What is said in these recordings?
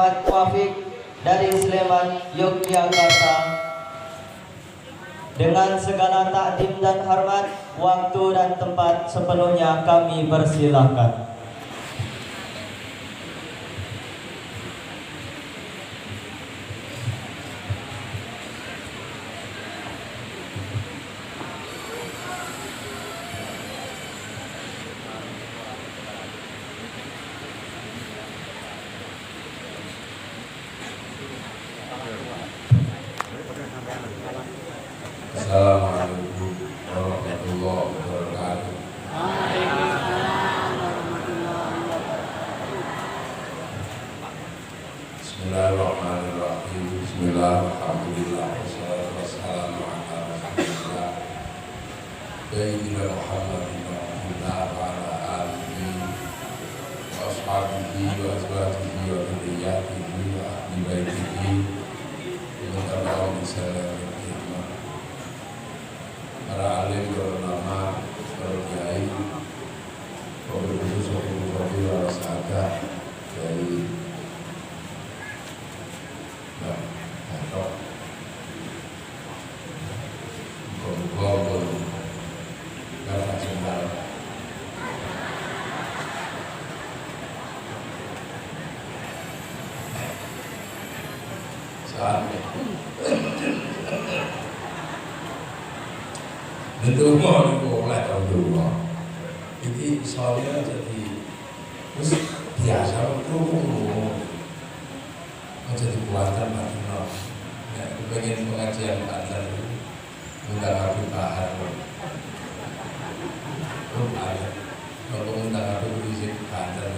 Ahmad Wafiq dari Sleman, Yogyakarta. Dengan segala takdim dan hormat, waktu dan tempat sepenuhnya kami persilahkan. Assalamualaikum warahmatullahi wabarakatuh. Bismillahirrahmanirrahim. Bismillahirrahmanirrahim. Wassalatu wassalamu ala rasulillah Sayyidina Muhammadin wa ala alihi wa ashabihi wa azwajihi wa dzurriyyatihi wa ahli baitihi wa tabi'ahum bi ihsan. Para alim, para ulama, para kiai, para khusus para sahabat dari Batok, Gobol, Bapak Sendal. Saatnya. Itu mau oleh tahun dulu. Jadi soalnya jadi terus biasa itu jadi buatan makin ya, pengen pengajian banten undang Habib Bahar kalau undang Habib Rizik banten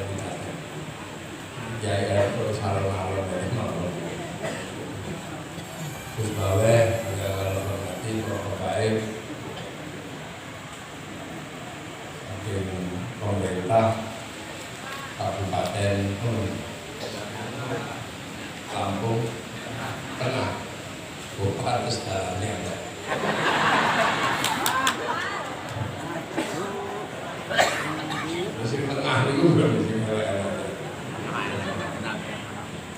ya terus halal-halal dari mana terus bawa kalau berarti kalau baik pemerintah Kabupaten Lampung Tengah bukan jalannya ada. Mesin tengah itu udah mesin ada.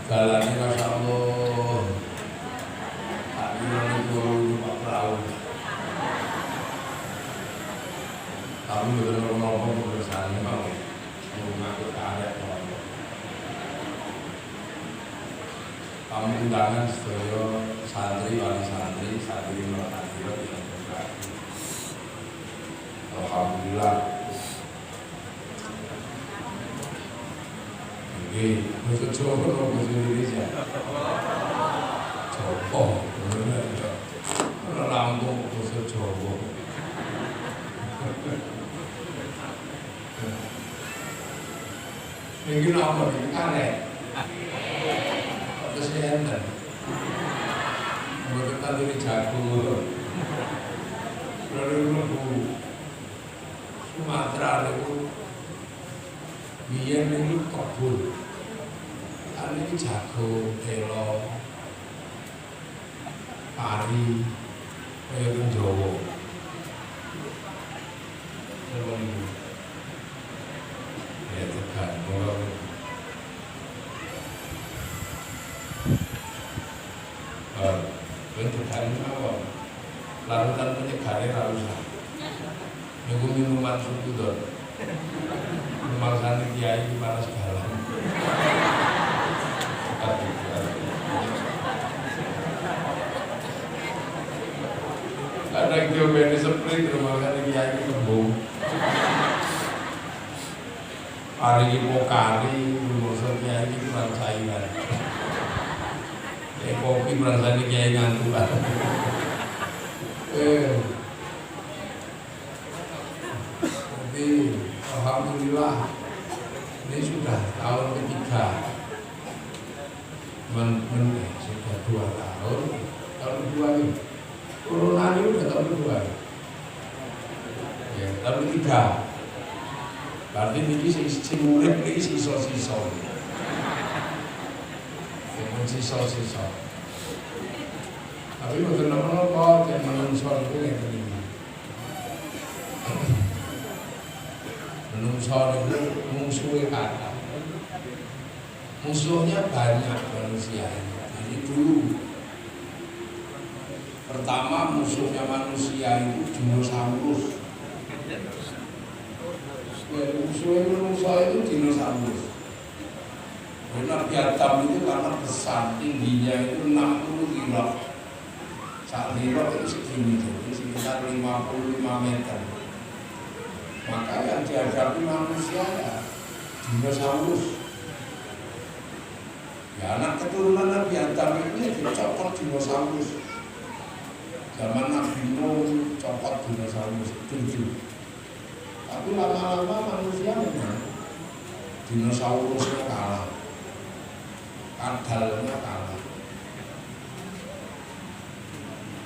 Jalannya Masya Allah. Takbiran itu Pak Perahu. Kami betul-betul ngomong bersama mau mengaku karet. Kami undangan sedaya santri, wali santri, santri Merpati yang berkati. Alhamdulillah. Ini untuk Jawa atau bahasa Indonesia? Jawa, benar ya. Kalau Lampung bahasa Jawa. Ini nomor ini karet. Kesehatan, buat tadi jago, lalu Sumatera itu, biar itu kebun, ini jago, telo, pari, kayak Jawa, ya tekan, bentuk hari awal larutan penyegarnya harusan nunggu minuman suku dor memang sangat kiai di panas balang ada yang diobain seperti memang sangat kiai kembung hari ini pokari umur kiai itu kurang cairan kopi merasa ini kiai ngantuk lah. Jadi alhamdulillah ini sudah tahun ketiga. Sudah 2 tahun. Tahun kedua ini. Corona ini sudah tahun kedua. Ya, tahun ketiga. Berarti ini si murid ini sisa-sisa. Sisa-sisa. Tapi betul apa yang menungso itu yang ini. Menungso itu musuhnya kata. musuhnya banyak manusia. Jadi dulu pertama musuhnya manusia itu dinosaurus. Musuhnya manusia itu dinosaurus. Nabi Adam itu karena besar, tingginya itu 60 kilo. Saat kilo itu segini, jadi sekitar 55 meter. Maka yang dihadapi manusia ya dinosaurus. Ya anak keturunan Nabi Adam itu ya dicokot dinosaurus. Zaman Nabi Nuh cokot dinosaurus, tujuh. Tapi lama-lama manusia menang, dinosaurusnya kalah, kadalnya kalah.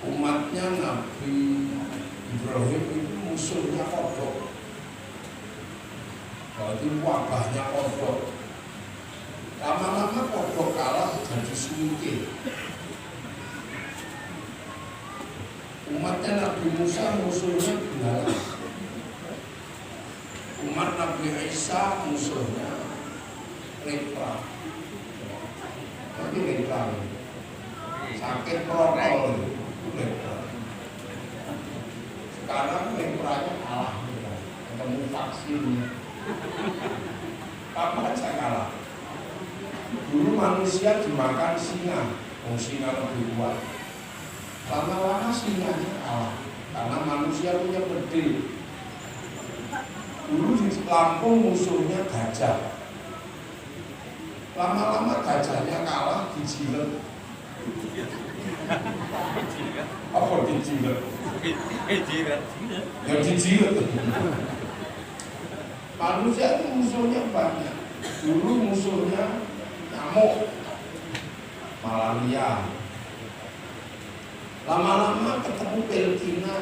Umatnya Nabi Ibrahim itu musuhnya kodok. Itu wabahnya kodok. Lama-lama kodok kalah jadi suike. Umatnya Nabi Musa musuhnya belalang. Umat Nabi Isa musuhnya lepra. Tapi lepra sakit protol itu lepra. Sekarang lepranya kalah, ketemu vaksinnya. Apa aja kalah. Dulu manusia dimakan singa, singa lebih kuat. Lama-lama singanya kalah, karena manusia punya bedil. Dulu di Lampung musuhnya gajah. Lama-lama gajahnya kalah, dijilet. Apa dijilet? Ya dijilet. Manusia itu musuhnya banyak. Dulu musuhnya nyamuk, malaria. Lama-lama ketemu pelkina,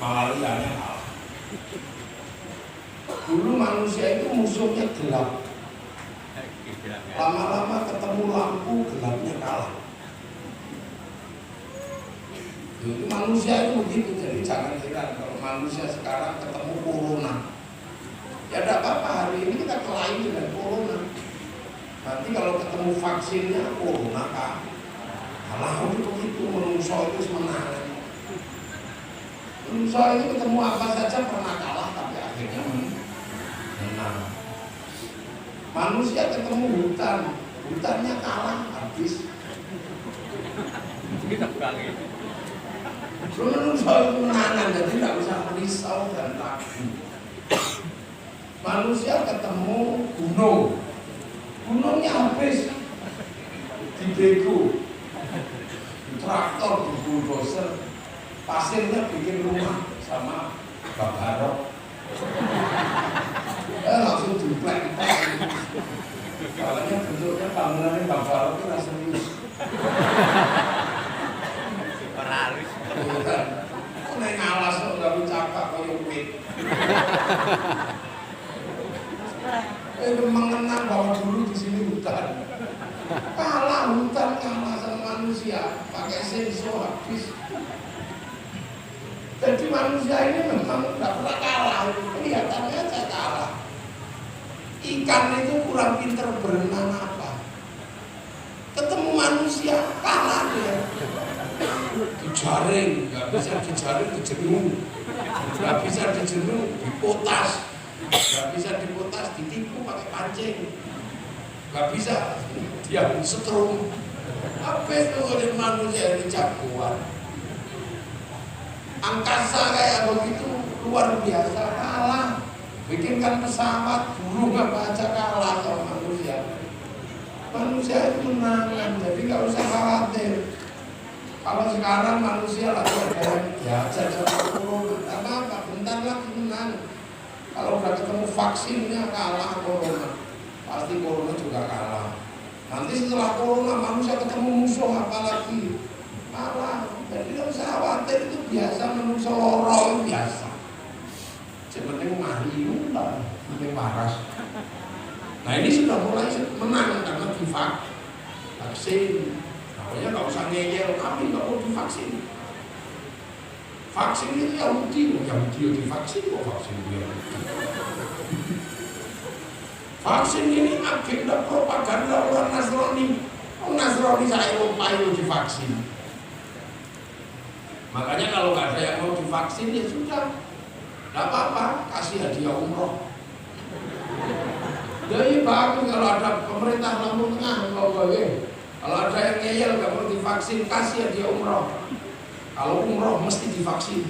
malarianya kalah. Dulu manusia itu musuhnya gelap. Lama-lama ketemu lampu, gelapnya kalah. Jadi manusia itu begitu, jadi jangan heran kalau manusia sekarang ketemu corona. Ya tidak apa-apa, hari ini kita kelahi dengan corona. Nanti kalau ketemu vaksinnya corona kalah itu begitu, manusia itu semenangan. Manusia itu ketemu apa saja pernah kalah tapi akhirnya menang. Manusia ketemu hutan, hutannya kalah habis. Manusia itu menangan, jadi tidak usah risau dan takut. Manusia ketemu gunung, gunungnya habis dibego, traktor, di bulldozer, pasirnya bikin rumah sama babarok. Langsung diplek-plek. Soalnya bentuknya bangunannya babarok itu rasa serius. Kok naik ngalas kok nggak bercakap kayak wit. Mengenang bahwa dulu di sini hutan. Kalah hutan kalah sama manusia, pakai sensor habis. Jadi manusia ini memang tidak pernah kalah, kelihatannya aja kalah. Ikan itu kurang pinter berenang apa? Ketemu manusia kalah dia. Dijaring, nggak bisa dijaring dijenuh, nggak bisa dijenuh dipotas, nggak bisa dipotas ditipu pakai pancing, nggak bisa dia setrum. Apa itu oleh manusia ini jagoan? Angkasa kayak begitu luar biasa kalah. Bikinkan pesawat burung apa aja kalah sama manusia. Manusia itu menangan, jadi nggak usah khawatir. Kalau sekarang manusia lagi ya sama corona, apa bentar lagi menang. Kalau udah ketemu vaksinnya kalah corona, pasti corona juga kalah. Nanti setelah corona manusia ketemu musuh apalagi kalah. Jadi nggak usah khawatir, itu biasa, manusia lorong biasa. Sebenarnya mari lah, ini waras. Nah ini sudah mulai menang karena vaksin. Pokoknya nggak usah ngeyel, kami nggak mau divaksin. Vaksin itu Yahudi divaksin kok vaksin dia. Vaksin ini agenda propaganda orang Nasrani. Orang Nasrani saya Eropa itu divaksin. Makanya kalau nggak ada yang mau divaksin ya sudah, nggak apa-apa, kasih hadiah umroh. Jadi bagus kalau ada pemerintah Lampung Tengah mau bagi. Kalau ada yang ngeyel nggak mau divaksin, kasih hadiah umroh. Kalau umroh mesti divaksin.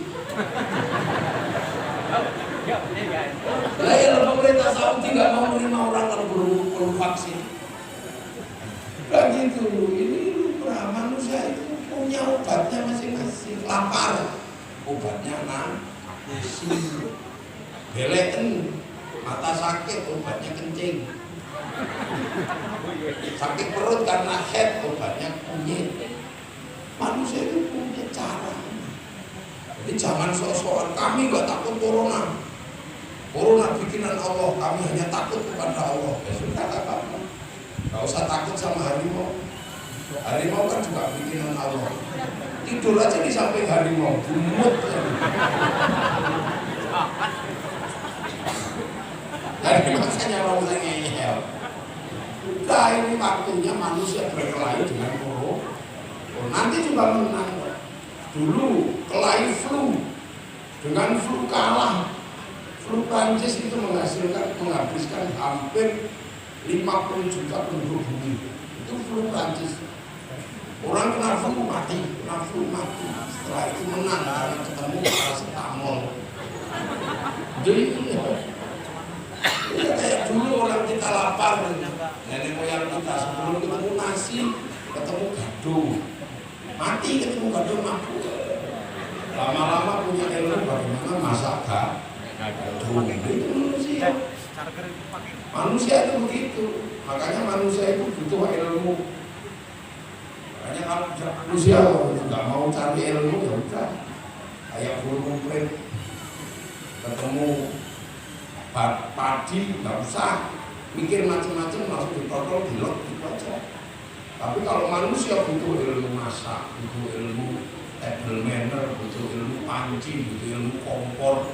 Lah ya pemerintah Saudi nggak mau menerima orang kalau belum vaksin. Nah gitu, ini manusia itu punya obatnya masing-masing. Lapar, obatnya nasi. Beleken, mata sakit, obatnya kencing. Sakit perut karena head, obatnya kunyit. Manusia itu punya cara. Jadi jangan sok-sokan, kami nggak takut corona. Corona bikinan Allah, kami hanya takut kepada Allah. Ya sudah, tak apa-apa. Gak usah takut sama harimau. Harimau kan juga bikinan Allah. Tidur aja di samping harimau, gumut. Jadi makanya orang ngeyel. Nah ini waktunya manusia berkelahi dengan corona. Oh, nanti juga menang. Dulu kelahi flu, dengan flu kalah. Flu Prancis itu menghabiskan hampir 50 juta penduduk bumi. Itu flu Prancis. Orang kena flu mati. Setelah itu menang karena ketemu paracetamol. Jadi ya kayak dulu orang kita lapar, nenek moyang kita sebelum ketemu nasi, ketemu gado, mati ketemu gado mampu. Lama-lama punya ilmu bagaimana masak gado. Itu manusia. Manusia itu begitu. Makanya manusia itu butuh ilmu. Makanya kalau manusia nggak mau cari ilmu ya udah kayak burung komplit ketemu padi nggak usah mikir macam-macam, langsung ditotol dilok gitu aja. Tapi kalau manusia butuh ilmu masak, butuh ilmu table manner, butuh ilmu panci, butuh ilmu kompor,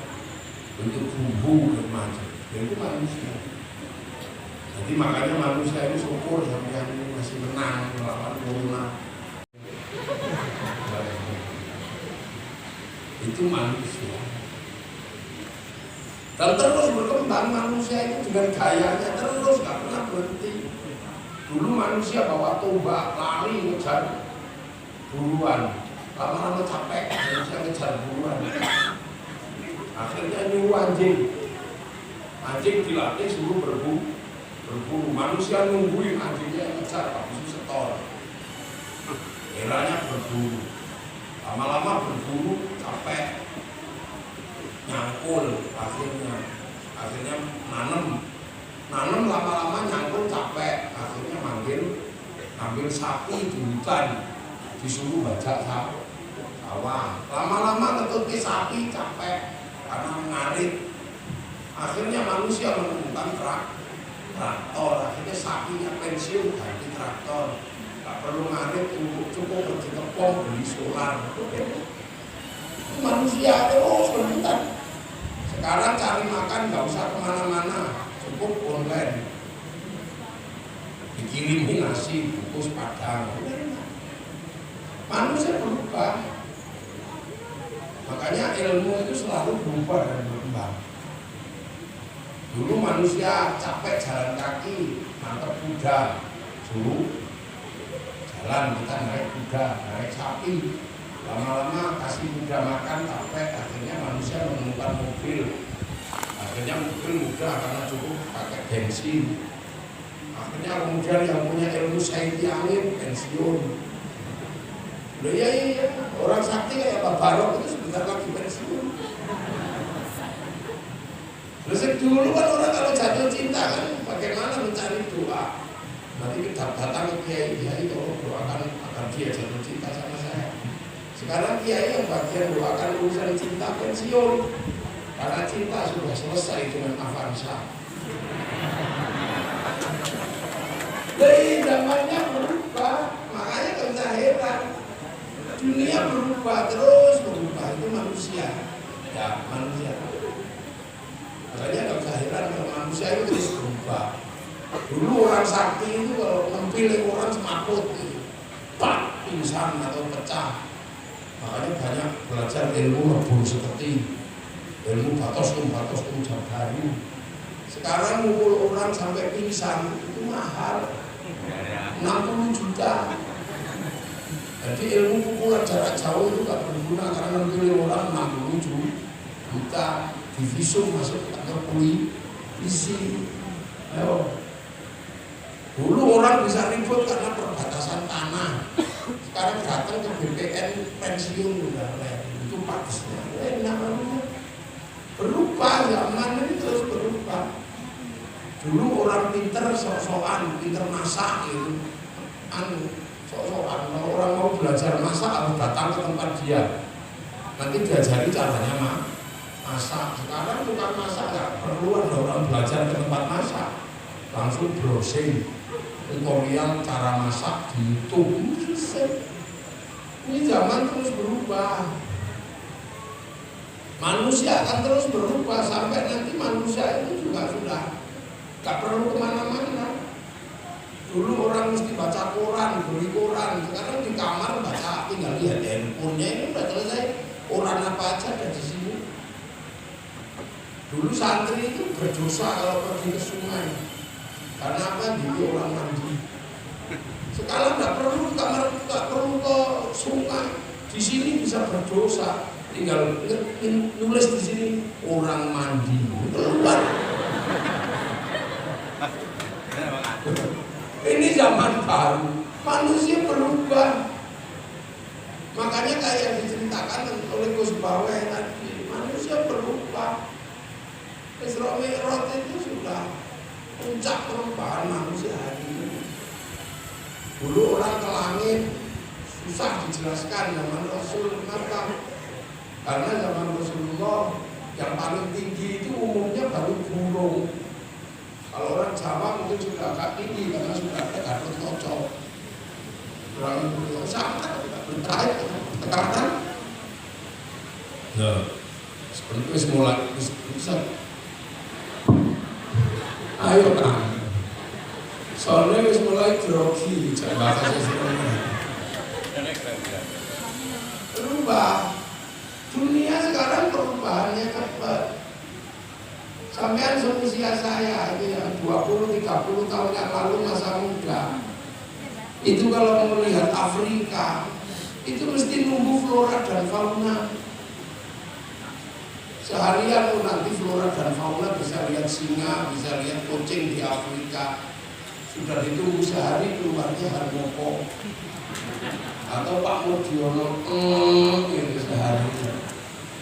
butuh bumbu dan macam. Itu manusia. Jadi makanya manusia itu syukur sampai yang masih menang melawan corona. Itu manusia. Dan terus berkembang manusia itu dengan gayanya terus gak pernah berhenti. Dulu manusia bawa tombak lari ngejar buruan, lama-lama capek manusia ngejar buruan. Akhirnya nyuruh anjing dilatih suruh berburu. Manusia nungguin anjingnya yang ngejar habis itu setor. Eranya berburu. Lama-lama berburu capek, nyangkul akhirnya nanem lama-lama nyangkul capek, akhirnya ngambil sapi di hutan, disuruh bajak sawah. Lama-lama ketuti sapi capek karena ngarit. Akhirnya manusia menemukan traktor, akhirnya sapinya pensiun ganti traktor. Gak perlu ngarit, cukup pergi ke pom beli solar. Manusia terus berputar. Sekarang cari makan gak usah kemana-mana, cukup online. Dikirimi nasi bungkus padang. Manusia berubah. Makanya ilmu itu selalu berubah dan berkembang. Dulu manusia capek jalan kaki, nangkep kuda, suruh jalan, kita naik kuda, naik sapi. Lama-lama kasih kuda makan capek, akhirnya manusia menemukan mobil. Akhirnya mobil mudah karena cukup pakai bensin. Akhirnya kemudian yang punya ilmu sainti angin pensiun. Loh iya, orang sakti kayak Pak Barok itu sebentar lagi pensiun. Terus dulu kan orang kalau jatuh cinta kan bagaimana mencari doa. Nanti kita datang ke kiai tolong doakan agar dia jatuh cinta sama saya. Sekarang kiai yang bagian doakan urusan cinta pensiun karena cinta sudah selesai dengan Avanza. Jadi zamannya berubah, makanya gak usah heran. Dunia berubah terus berubah, itu manusia. Ya manusia. Makanya gak usah heran kalau manusia itu terus berubah. Dulu orang sakti itu kalau memilih orang semaput, pak, pingsan atau pecah. Makanya banyak belajar ilmu rebul seperti ilmu batos jabaru. Sekarang mukul orang sampai pingsan itu mahal, 60 juta. Jadi ilmu pukulan jarak jauh itu gak berguna karena memilih orang 60 juta. Divisum masuk ke kantor polisi. Ayo. Dulu orang bisa ribut karena perbatasan tanah. Sekarang datang ke BPN pensiun udah itu pakisnya. Namanya berubah, zaman ini terus berubah. Dulu orang pinter sok-sokan, pinter masak gitu. Sok-sokan. Kalau orang mau belajar masak harus datang ke tempat dia. Nanti diajari caranya masak. Sekarang tukang masak nggak perlu ada orang belajar ke tempat masak, langsung browsing tutorial cara masak di YouTube. Ini zaman terus berubah. Manusia akan terus berubah sampai nanti manusia itu juga sudah nggak perlu kemana-mana. Dulu orang mesti baca koran, beli koran. Sekarang di kamar baca, tinggal lihat handphonenya, ini udah selesai. Koran apa aja ada di sini. Dulu santri itu berdosa kalau pergi ke sungai. Karena apa? Jadi orang mandi. Sekarang nggak perlu kamar, nggak perlu ke sungai. Di sini bisa berdosa. Tinggal nulis di sini orang mandi. Keluar. Ini zaman baru, manusia berubah. Makanya kayak diceritakan oleh Gus Bawe tadi, manusia berubah. Isra Mi'raj itu sudah puncak perubahan manusia hari ini. Dulu orang ke langit susah dijelaskan zaman Rasul, kenapa? Karena zaman Rasulullah yang paling tinggi itu umumnya baru gunung. Kalau orang Jawa mungkin sudah agak tinggi karena sudah ada Gatot Kaca. Orang itu sangat berkait tekanan. Nah, sebenarnya mulai bisa. Ayo kan. Soalnya wis mulai grogi cak bahasa sebenarnya. Berubah. Dunia sekarang perubahannya cepat. Sampean seusia saya ini ya, 20-30 tahun yang lalu masa muda. Itu kalau melihat Afrika, itu mesti nunggu flora dan fauna. Seharian pun nanti flora dan fauna bisa lihat singa, bisa lihat kucing di Afrika. Sudah ditunggu sehari keluarnya Harmoko atau Pak Mudiono gitu sehari.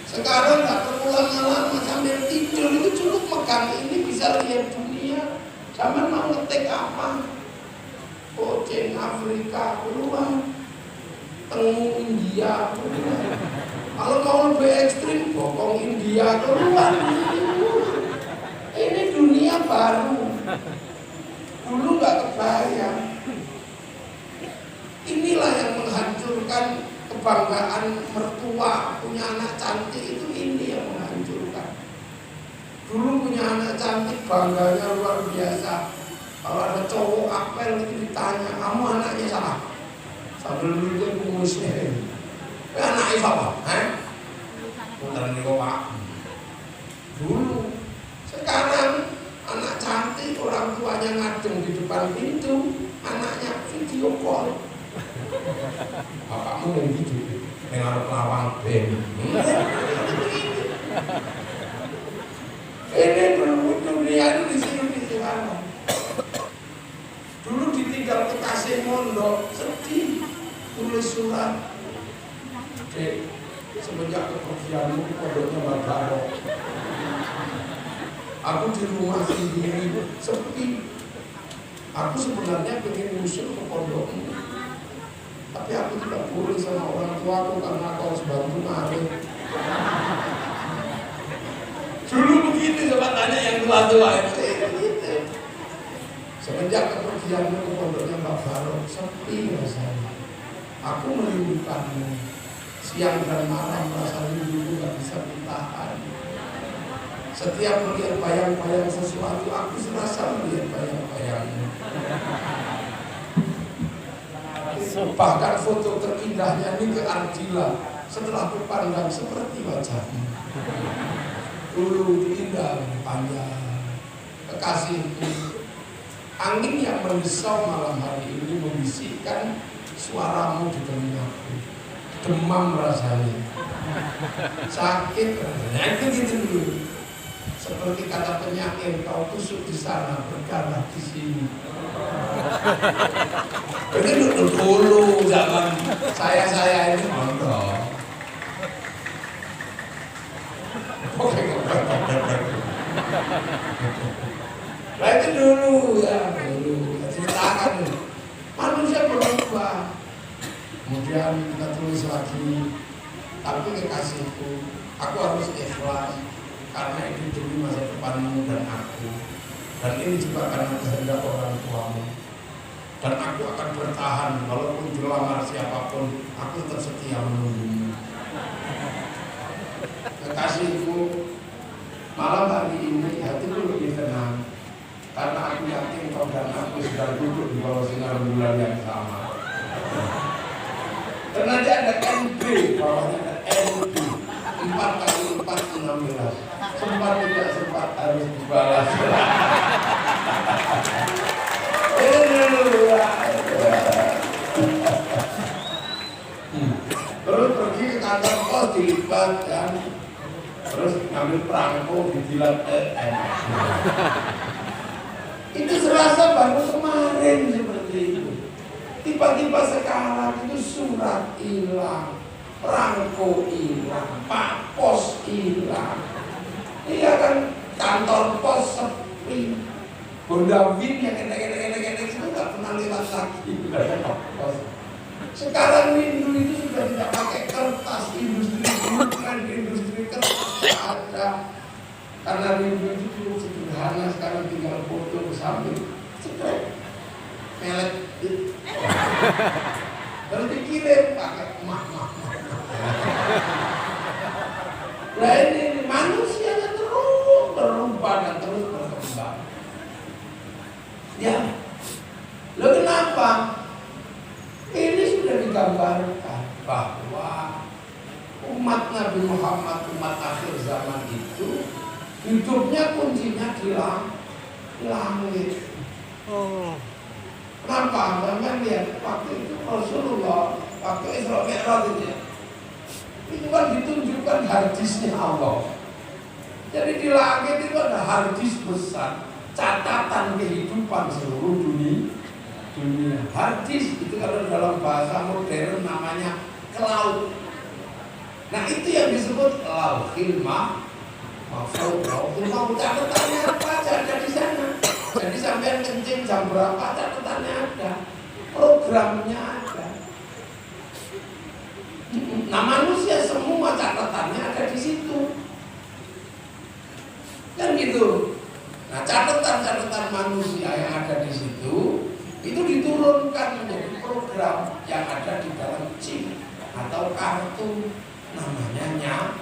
Sekarang nggak perlu lama-lama sambil tidur itu cukup megang ini bisa lihat dunia. Zaman mau ngetik apa? Kucing Afrika keluar, tengu India keluar. Kalau mau lebih ekstrim, bokong India keluar. Ini dunia baru. Dulu nggak kebayang. Inilah yang menghancurkan kebanggaan mertua punya anak cantik itu, ini yang menghancurkan. Dulu punya anak cantik bangganya luar biasa. Kalau ada cowok apel itu ditanya, kamu anaknya siapa? Sambil nunjuk kumisnya. Anaknya siapa? Beneran nih kok Pak. Dulu, sekarang anak cantik orang tuanya ngadeng di depan pintu, anaknya video call. Bapakmu yang gitu, yang harus lawang bem. Ini berubah dunia itu di sini sekarang. Dulu ditinggal kekasih mondok, sedih, tulis surat. Dek, semenjak kepergianmu pondoknya Mbak Barok. Aku di rumah sendiri, sepi. Aku sebenarnya pengen usul ke pondokmu. Tapi aku tidak boleh sama orang tuaku karena kau harus bantu ngarit. Dulu begitu coba tanya yang tua-tua itu. Semenjak kepergianmu ke pondoknya Mbak Barok, sepi rasanya. Aku merindukanmu. Siang dan malam rasa rindu gak bisa ditahan. Setiap melihat bayang-bayang sesuatu, aku serasa melihat bayang-bayangnya. Bahkan foto terindahnya ini ke Ardila, setelah aku pandang seperti wajahmu. Dulu indah, panjang, kekasihku. Angin yang mendesau malam hari ini membisikkan suaramu di telingaku. Demam rasanya, sakit, itu gitu dulu. Seperti kata penyair, kau tusuk di sana, berdarah di sini. Itu dulu zaman saya ini mondok. Oke, nah itu dulu ya, dulu ceritakan dulu. Manusia berubah. Kemudian kita tulis lagi, tapi kekasihku, aku harus ikhlas karena itu demi masa depanmu dan aku. Dan ini juga karena kehendak orang tuamu. Dan aku akan bertahan walaupun dilamar siapapun, aku tetap setia menunggumu. Kekasihku, malam hari ini hatiku lebih tenang karena aku yakin kau dan aku sedang duduk di bawah sinar bulan yang sama. Karena dia ada NB, bawahnya ada NB 4 kali 4 16. Sempat tidak sempat harus dibalas. Terus pergi ke kantor pos dilipat kan, terus ngambil perangko dijilat itu serasa baru kemarin seperti itu. Tiba-tiba sekarang itu surat hilang, perangko hilang, pak pos hilang. Iya kan, kantor pos sepi. Bondawin yang enak-enak itu nggak pernah lewat lagi. Sekarang Windu itu sudah tidak pakai kertas, industri bukan industri kertas ada. Karena Windu itu cukup sederhana, sekarang tinggal foto ke samping, cepat, pelet, terus dikirim pakai emak. Nah ini manusianya terus berubah dan terus berkembang. Ya, lo kenapa? Ini sudah digambarkan bahwa umat Nabi Muhammad, umat akhir zaman itu hidupnya kuncinya di langit. Kenapa? Karena lihat waktu itu Rasulullah, waktu Isra Mi'raj itu kan ditunjukkan hadisnya Allah. Jadi di langit itu ada hadis besar, catatan kehidupan seluruh dunia. Hadis itu kalau dalam bahasa modern namanya cloud. Nah itu yang disebut lauhil mahfuz. Lauhil mahfuz catatannya apa aja ada di sana. Jadi sampai kencing jam berapa catatannya ada, programnya ada. Nah manusia semua catatannya ada di situ. Kan gitu. Nah catatan-catatan manusia yang ada di situ itu diturunkan menjadi program yang ada di dalam chip atau kartu, namanya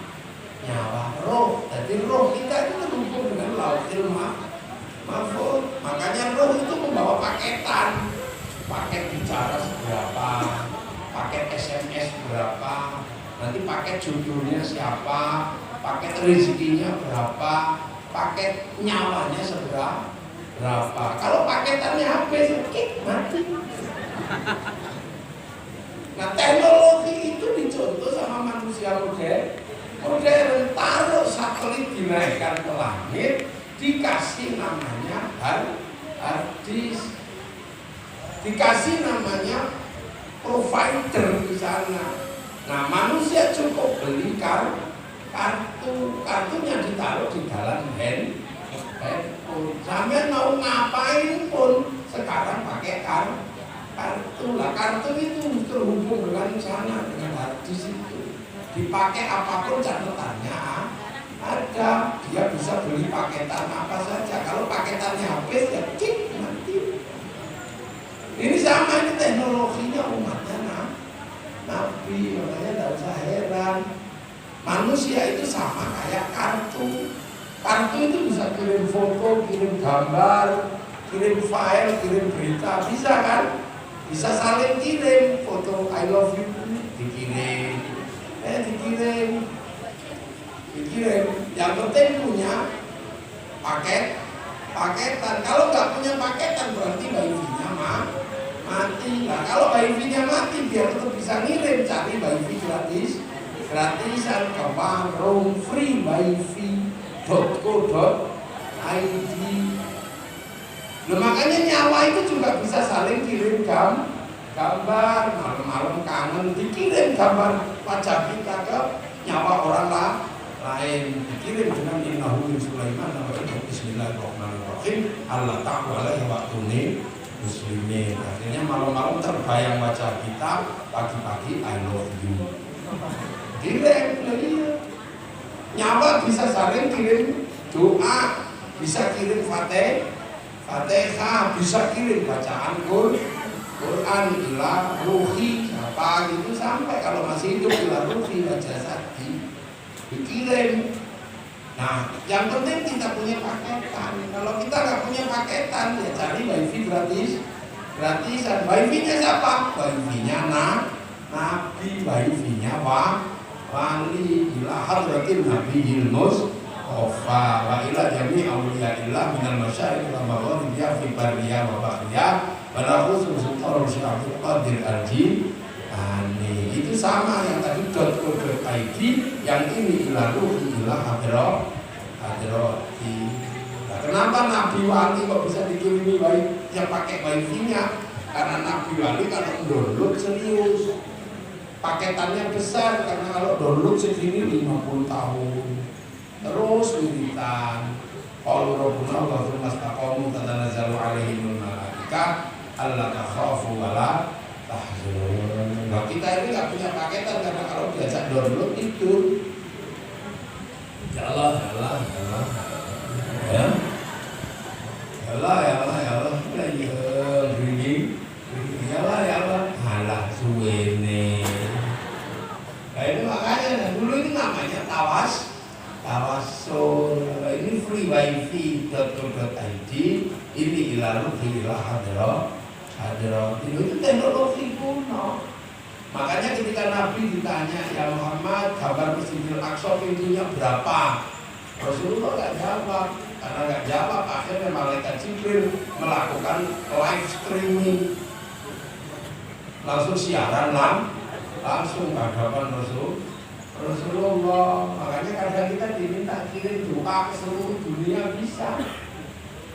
nyawa roh. Jadi roh kita itu terhubung dengan lauhil mahfuz. Makanya roh itu membawa paketan, paket bicara seberapa, paket SMS berapa, nanti paket judulnya siapa, paket rezekinya berapa, paket nyawanya seberapa. Kalau paketannya habis, mati. Nah teknologi itu dicontoh sama manusia modern. Taruh satelit dinaikkan ke langit, dikasih namanya hard disk, dikasih namanya provider di sana. Nah manusia cukup beli kartunya ditaruh di dalam handphone. Sampai mau ngapain pun sekarang pakai kartu lah. Kartu itu terhubung dengan sana, dengan harddisk itu. Dipakai apapun catatannya ada. Dia bisa beli paketan apa saja. Kalau paketannya habis ya cik mati. Ini sama, ini teknologinya umatnya Nabi. Makanya tidak usah heran. Manusia itu sama kayak kartu. Kartu itu bisa kirim foto, kirim gambar, kirim file, kirim berita, bisa kan? Bisa saling kirim foto I love you, dikirim, dikirim. Yang penting punya paketan. Kalau nggak punya paketan berarti wifi-nya mati. Nah kalau wifi-nya mati biar tetap bisa ngirim, cari wifi gratisan ke warung free wifi.co.id. Loh, makanya nyawa itu juga bisa saling kirim gambar, malam-malam kangen dikirim gambar wajah kita ke nyawa orang lain, dikirim dengan innahu min Sulaiman wa innahu bismillahirrahmanirrahim Allah ta'ala ya waktune muslimin. Akhirnya malam-malam terbayang wajah kita, pagi-pagi I love you. Kirim, nyawa bisa saling kirim doa, bisa kirim Fatihah, bisa kirim bacaan Quran ila ruhi apa gitu, sampai kalau masih hidup ila ruhi wajah sakti dikirim. Nah, yang penting kita punya paketan. Kalau kita nggak punya paketan, ya cari wifi gratisan. Wifi-nya siapa? Wifi-nya Nabi, wifi-nya wali ila hadratin nabiyil mustafa wa ila jami' awliyaillah minal masyayikh wal maghrib ya fi barriya wa bahriya wa la khusus sultan syaikhul qadir al-Jilani. Itu sama yang tadi .co.id, yang ini ila ruhi ila hadrati. Nah, kenapa Nabi Wali kok bisa dikirimi yang pakai wifi-nya? Karena Nabi Wali kalau download serius, paketannya besar, karena kalau download segini 50 tahun terus wiritan. Qalu rabbuna waghfir mastaqamu tatanazzalu alaihimul malaika alla takhafu wa la tahzanu. Nah, kita ini nggak punya paketan karena kalau diajak download itu ya Allah halah suwene. Nah, itu makanya dulu itu namanya tawasul. Ini free wifi.co.id, ini ila ruhi ila hadrah. Itu teknologi kuno. Makanya ketika Nabi ditanya, ya Muhammad, kabar Masjidil Aqsa pintunya berapa? Rasulullah nggak jawab. Karena nggak jawab, akhirnya malaikat Jibril melakukan live streaming, langsung siaran langsung hadapan Rasulullah. Makanya kadang kita diminta kirim doa ke seluruh dunia, bisa.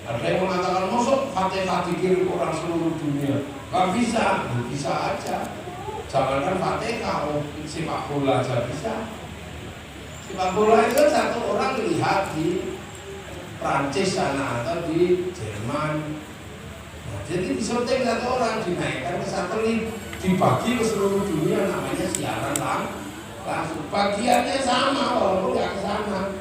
Ada yang mengatakan masuk Fatihah dikirim ke orang seluruh dunia, nggak bisa, bisa aja. Jangankan Fatihah, sepak bola aja bisa. Sepak bola itu satu orang lihat di Prancis sana atau di Jerman. Nah, jadi disyuting satu orang, dinaikkan ke satelit, dibagi ke seluruh dunia, namanya siaran langsung. Bagiannya sama walaupun nggak ke sana.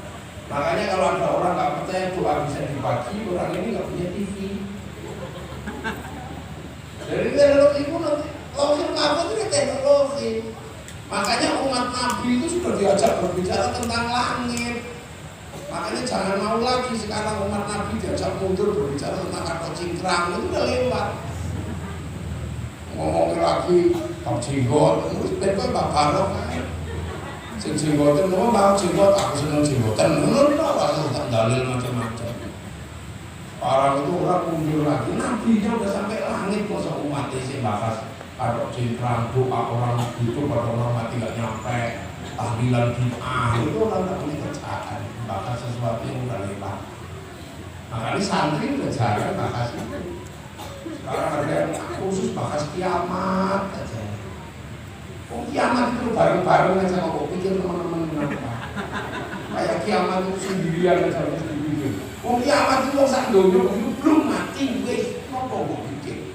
Makanya kalau ada orang nggak percaya doa bisa dibagi, orang ini nggak punya TV. Jadi teknologi itu nanti lahir apa itu teknologi. Makanya umat Nabi itu sudah diajak berbicara tentang langit. Makanya jangan mau lagi sekarang umat Nabi diajak mundur berbicara tentang kata cingkrang, itu udah lewat. Ngomongin lagi kau jenggot, terus bebas babarok kan. Sing jenggotan, ngomong mau jenggot, aku seneng jenggotan, menurut apa tak dalil macam-macam. Orang itu orang mundur lagi, Nabi-nya udah sampai langit, masa umat ini bahas kata cingkrang, doa orang hidup pada orang mati gak nyampe, tahlilan bid'ah, itu orang tak punya kerjaan. Bahas sesuatu yang udah lewat. Makanya santri udah jarang bahas itu. Sekarang ada yang khusus bahas kiamat aja. Oh, kiamat itu bareng-bareng aja, kok pikir teman-teman kenapa? Kayak kiamat itu sendirian aja harus dipikir. Oh, kiamat itu sak donya itu belum mati, wes ngopo kok pikir.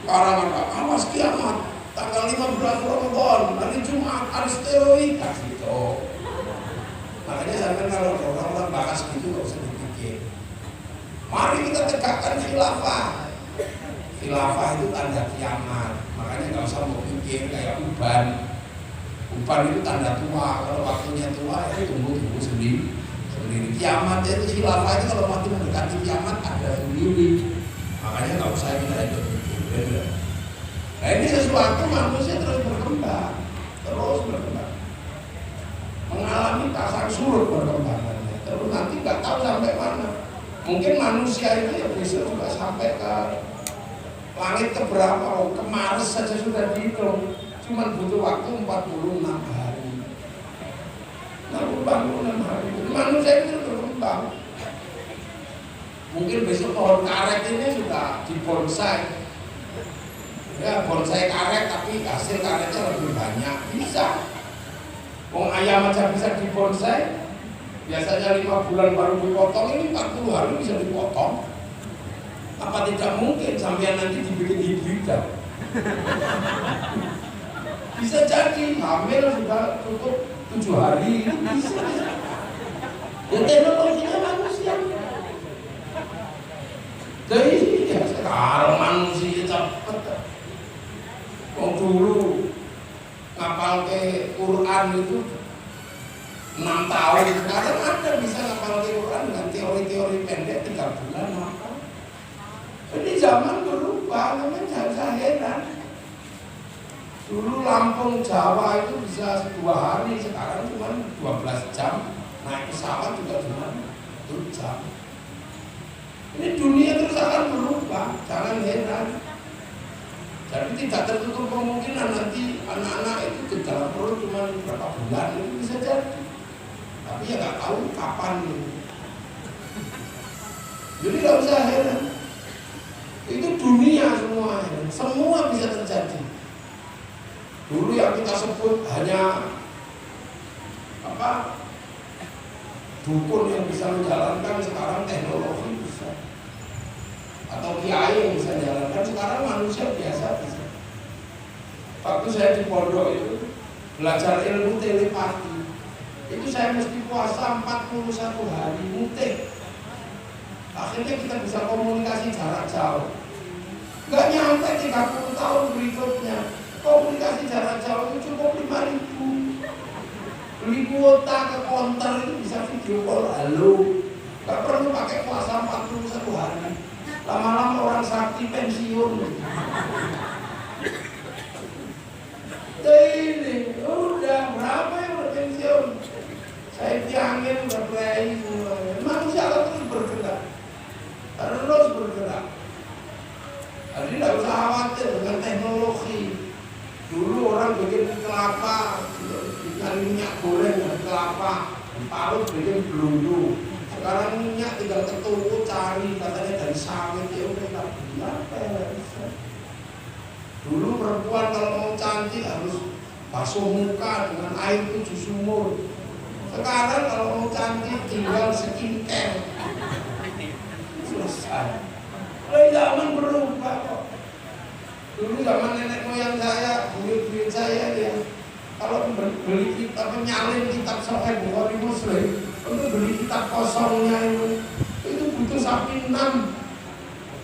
Orang awas kiamat tanggal 15 Ramadan, hari Jumat, hari steroid, kasih itu. Makanya sampai kalau orang-orang bahas gitu nggak usah dipikir. Mari kita tegakkan khilafah. Khilafah itu tanda kiamat. Makanya nggak usah mau pikir kayak uban. Uban itu tanda tua. Kalau waktunya tua ya tunggu sendiri sendiri. Kiamat itu khilafah itu kalau makin mendekati kiamat ada sendiri. Makanya nggak usah kita ikut itu. Nah ini sesuatu manusia terus berkembang, mengalami pasang surut perkembangannya. Terus nanti nggak tahu sampai mana. Mungkin manusia itu ya besok juga sampai ke langit keberapa, ke Mars saja sudah dihitung. Cuman butuh waktu 46 hari. 46 hari. Manusia itu berkembang. Mungkin besok pohon karet ini sudah dibonsai. Ya bonsai karet tapi hasil karetnya lebih banyak. Bisa. Wong ayam aja bisa dibonsai. Biasanya 5 bulan baru dipotong, ini 40 hari bisa dipotong. Apa tidak mungkin sampai nanti dibikin hibridan? Bisa jadi hamil sudah cukup 7 hari, ini bisa. Ya teknologinya manusia. Jadi ya sekarang manusia cepat. Kok dulu ngapal ke Quran itu 6 tahun, sekarang ada bisa ngapal ke Quran dengan teori-teori pendek 3 bulan maka. Ini zaman berubah, namanya jangan usah heran. Dulu Lampung Jawa itu bisa 2 hari, sekarang cuma 12 jam. Naik pesawat juga cuma 1 jam. Ini dunia terus akan berubah, jangan heran. Jadi tidak tertutup kemungkinan nanti anak-anak itu ke dalam perut cuma berapa bulan, itu bisa jadi. Tapi ya nggak tahu kapan ini. Jadi nggak usah heran. Itu dunia semua bisa terjadi. Dulu yang kita sebut hanya dukun yang bisa menjalankan, sekarang teknologi bisa. Atau kiai yang bisa menjalankan, sekarang manusia biasa bisa. Waktu saya di pondok itu belajar ilmu telepati, itu saya mesti puasa 41 hari mutih. Akhirnya kita bisa komunikasi jarak jauh. Gak nyampe 30 tahun berikutnya komunikasi jarak jauh itu cukup 5.000. Beli kuota ke konter itu bisa video call, halo. Gak perlu pakai puasa 41 hari. Lama-lama orang sakti pensiun. Ini udah berapa yang udah pensiun? Saya tiangin udah play semua. Manusia terus bergerak. Terus bergerak. Jadi tidak usah khawatir dengan teknologi. Dulu orang bikin kelapa, nyari minyak goreng dari kelapa, parut bikin belundu. Sekarang minyak tinggal ketuku cari, katanya dari sawit, ya udah tak apa ya bisa. Dulu perempuan kalau mau cantik harus basuh muka dengan air 7 sumur. Sekarang kalau mau cantik tinggal skincare. Selesai. Zaman berubah kok. Dulu zaman nenek moyang saya, buyut-buyut saya ya, kalau beli kitab, nyalin kitab Sahih Bukhari Muslim, untuk beli kitab kosongnya itu butuh sapi 6.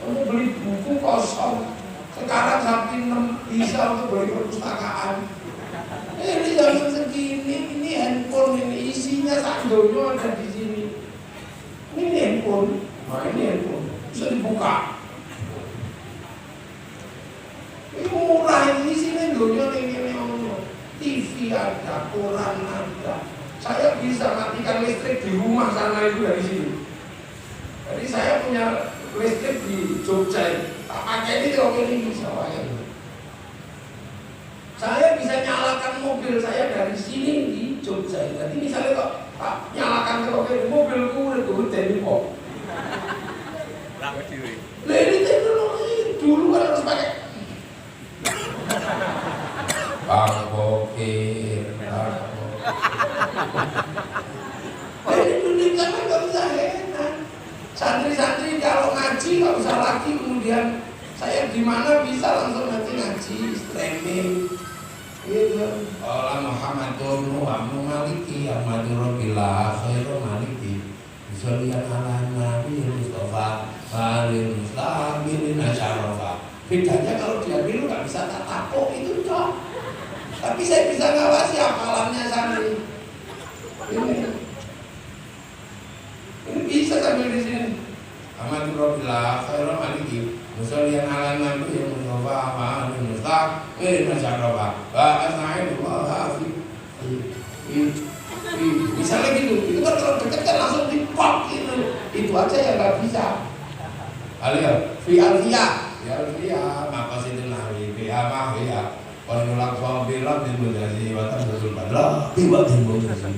Untuk beli buku kosong, sekarang sapi 6 bisa untuk beli perpustakaan. Ini zaman segini, ini handphone ini isinya sak donya ada di sini. Ini handphone, nah ini handphone bisa dibuka. Ini murah, ini sini donya ini TV ada, koran ada. Saya bisa matikan listrik di rumah sana itu dari sini. Jadi saya punya listrik di Jogja. Tak pakai ini kalau ini bisa pakai. Saya bisa nyalakan mobil saya dari sini di Jogja. Jadi misalnya kok Pak nyalakan kalau mobilku itu dari kok. Nah ini teknologi dulu kan harus pakai. Bokir, ini dunia kan gak bisa enak. Santri-santri kalau ngaji gak usah lagi kemudian saya gimana bisa langsung nanti ngaji streaming. Gitu. Allah Muhammadun Muhammad Maliki Ahmadur Rabbillah Khairul Maliki Bismillah ala Nabi Mustafa Walil Mustamilin Asyarafa. Bedanya kalau dia dulu gak bisa tak tapuk itu toh. Tapi saya bisa ngawasi hafalannya sana ini. sambil di sini. Amat Rabbillah khairan maliki musallian ala nabi Mustafa ma'al mustaq masyarakat wa as'alullah misalnya gitu, itu kan kalau dekat kan langsung dipok itu aja yang nggak bisa. Alias fi alfiyah maqasidul nahwi fi amahiyah wa nulaq sabila bil mujazi wa tanzul badla tiba mujazi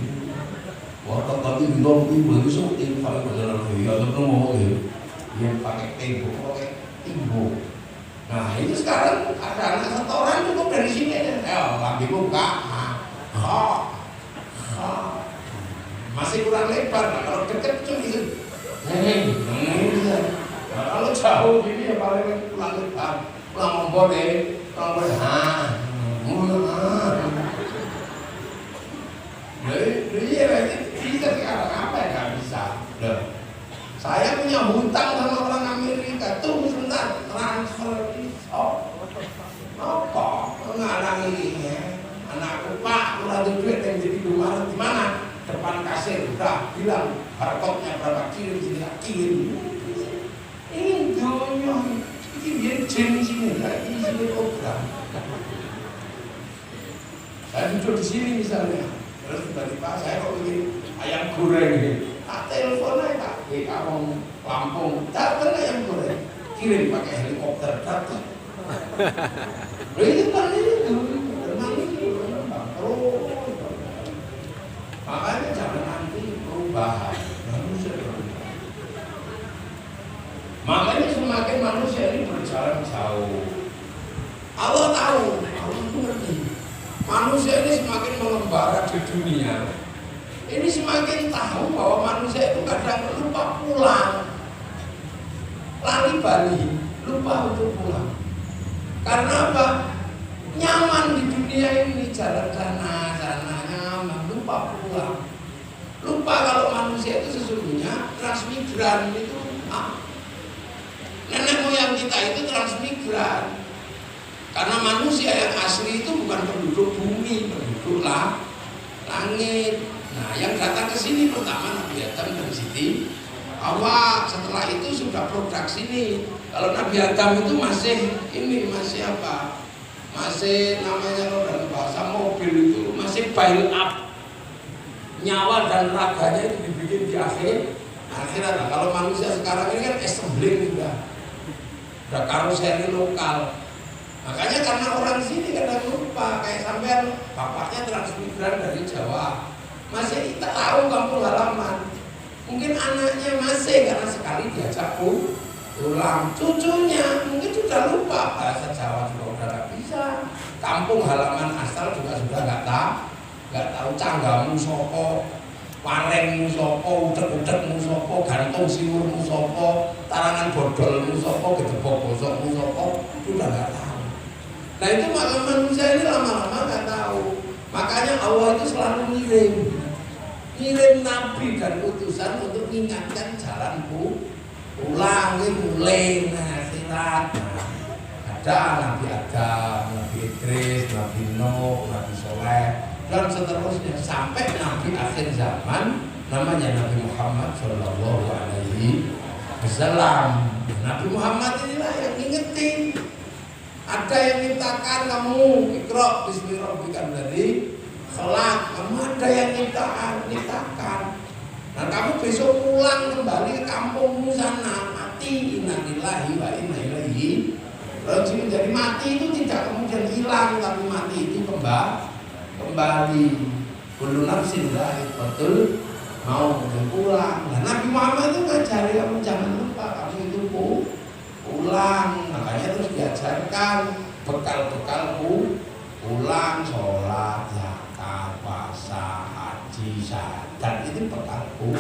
wa taqadi bidom ibu itu in fal badal fi atau ngomong yang pakai timbuk. Nah itu sekarang ada anak setoran cukup dari sini aja. Lagi buka, masih kurang lebar. Nah, kalau dekat cuma itu. Nah, kalau jauh gini ya paling kurang lebar. Kurang ngompor Iya, bisa sekarang apa ya nggak bisa. Saya punya hutang sama orang Amerika, tunggu sebentar, transfer iso. Apa? Ngarangi anakku Pak, kurang duit yang jadi rumah di mana? Depan kasir, udah bilang harganya berapa kirim sini, kirim. Ini dunia, ini dia jenis ini, ini sini program. Saya duduk di sini misalnya, terus tiba-tiba saya kok bikin ayam goreng gitu. Telepon aja Pak, kamu Lampung, datang ayam goreng, kirim pakai helikopter datang. Itu kan itu, makanya jangan nanti perubahan manusia. Makanya semakin manusia ini berjalan jauh, Allah tahu, Allah ngerti. Manusia ini semakin mengembara di dunia. Ini semakin tahu bahwa manusia itu kadang lupa pulang, lari balik, lupa untuk pulang. Karena apa? Nyaman di dunia ini, jalan sana nyaman, lupa pulang. Lupa kalau manusia itu sesungguhnya transmigran itu. Nenek moyang kita itu transmigran. Karena manusia yang asli itu bukan penduduk bumi, penduduk langit. Nah, yang datang ke sini pertama Nabi Adam dan Siti Hawa. Setelah itu sudah produk sini. Kalau Nabi Adam itu masih apa? Masih namanya kalau dalam bahasa mobil itu masih pile up. Nyawa dan raganya itu dibikin di akhirat. Nah, kalau manusia sekarang ini kan assembling udah karoseri lokal. Makanya karena orang sini kadang lupa, kayak sampean bapaknya transmigran dari Jawa. Masih kita tahu kampung halaman. Mungkin anaknya masih karena sekali diajak pulang. Cucunya mungkin sudah lupa bahasa Jawa juga udah nggak bisa. Kampung halaman asal juga sudah nggak tahu canggamu sopo, warengmu sopo, udek-udekmu sopo, gantung siwurmu sopo, tarangan bodolmu sopo, gedebok gosokmu sopo, sudah nggak tahu. Nah itu maka manusia ini lama-lama nggak tahu. Makanya Allah itu selalu ngirim nabi dan utusan untuk mengingatkan jalanku pulang, mulai akhirat. Ada Nabi Adam, Nabi Idris, Nabi Nuh, Nabi Soleh dan seterusnya sampai Nabi akhir zaman namanya Nabi Muhammad Shallallahu Alaihi Wasallam. Nabi Muhammad inilah yang ngingetin. Ada yang mintakan kamu ikra bismillahirrahmanirrahim. Kelak, kamu ada yang mintakan. Nah kamu besok pulang kembali ke kampungmu sana, mati, innalillahi wa inna ilaihi raji'un. Jadi mati itu tidak kemudian hilang, tapi mati itu kembali. Kullu nafsin dha'iqatul maut, pulang. Nah Nabi Muhammad itu ngajari kamu jangan lupa kamu itu pulang. Makanya terus diajarkan bekal-bekalku pulang, sholat, zakat, puasa, haji, syahadat, itu bekalku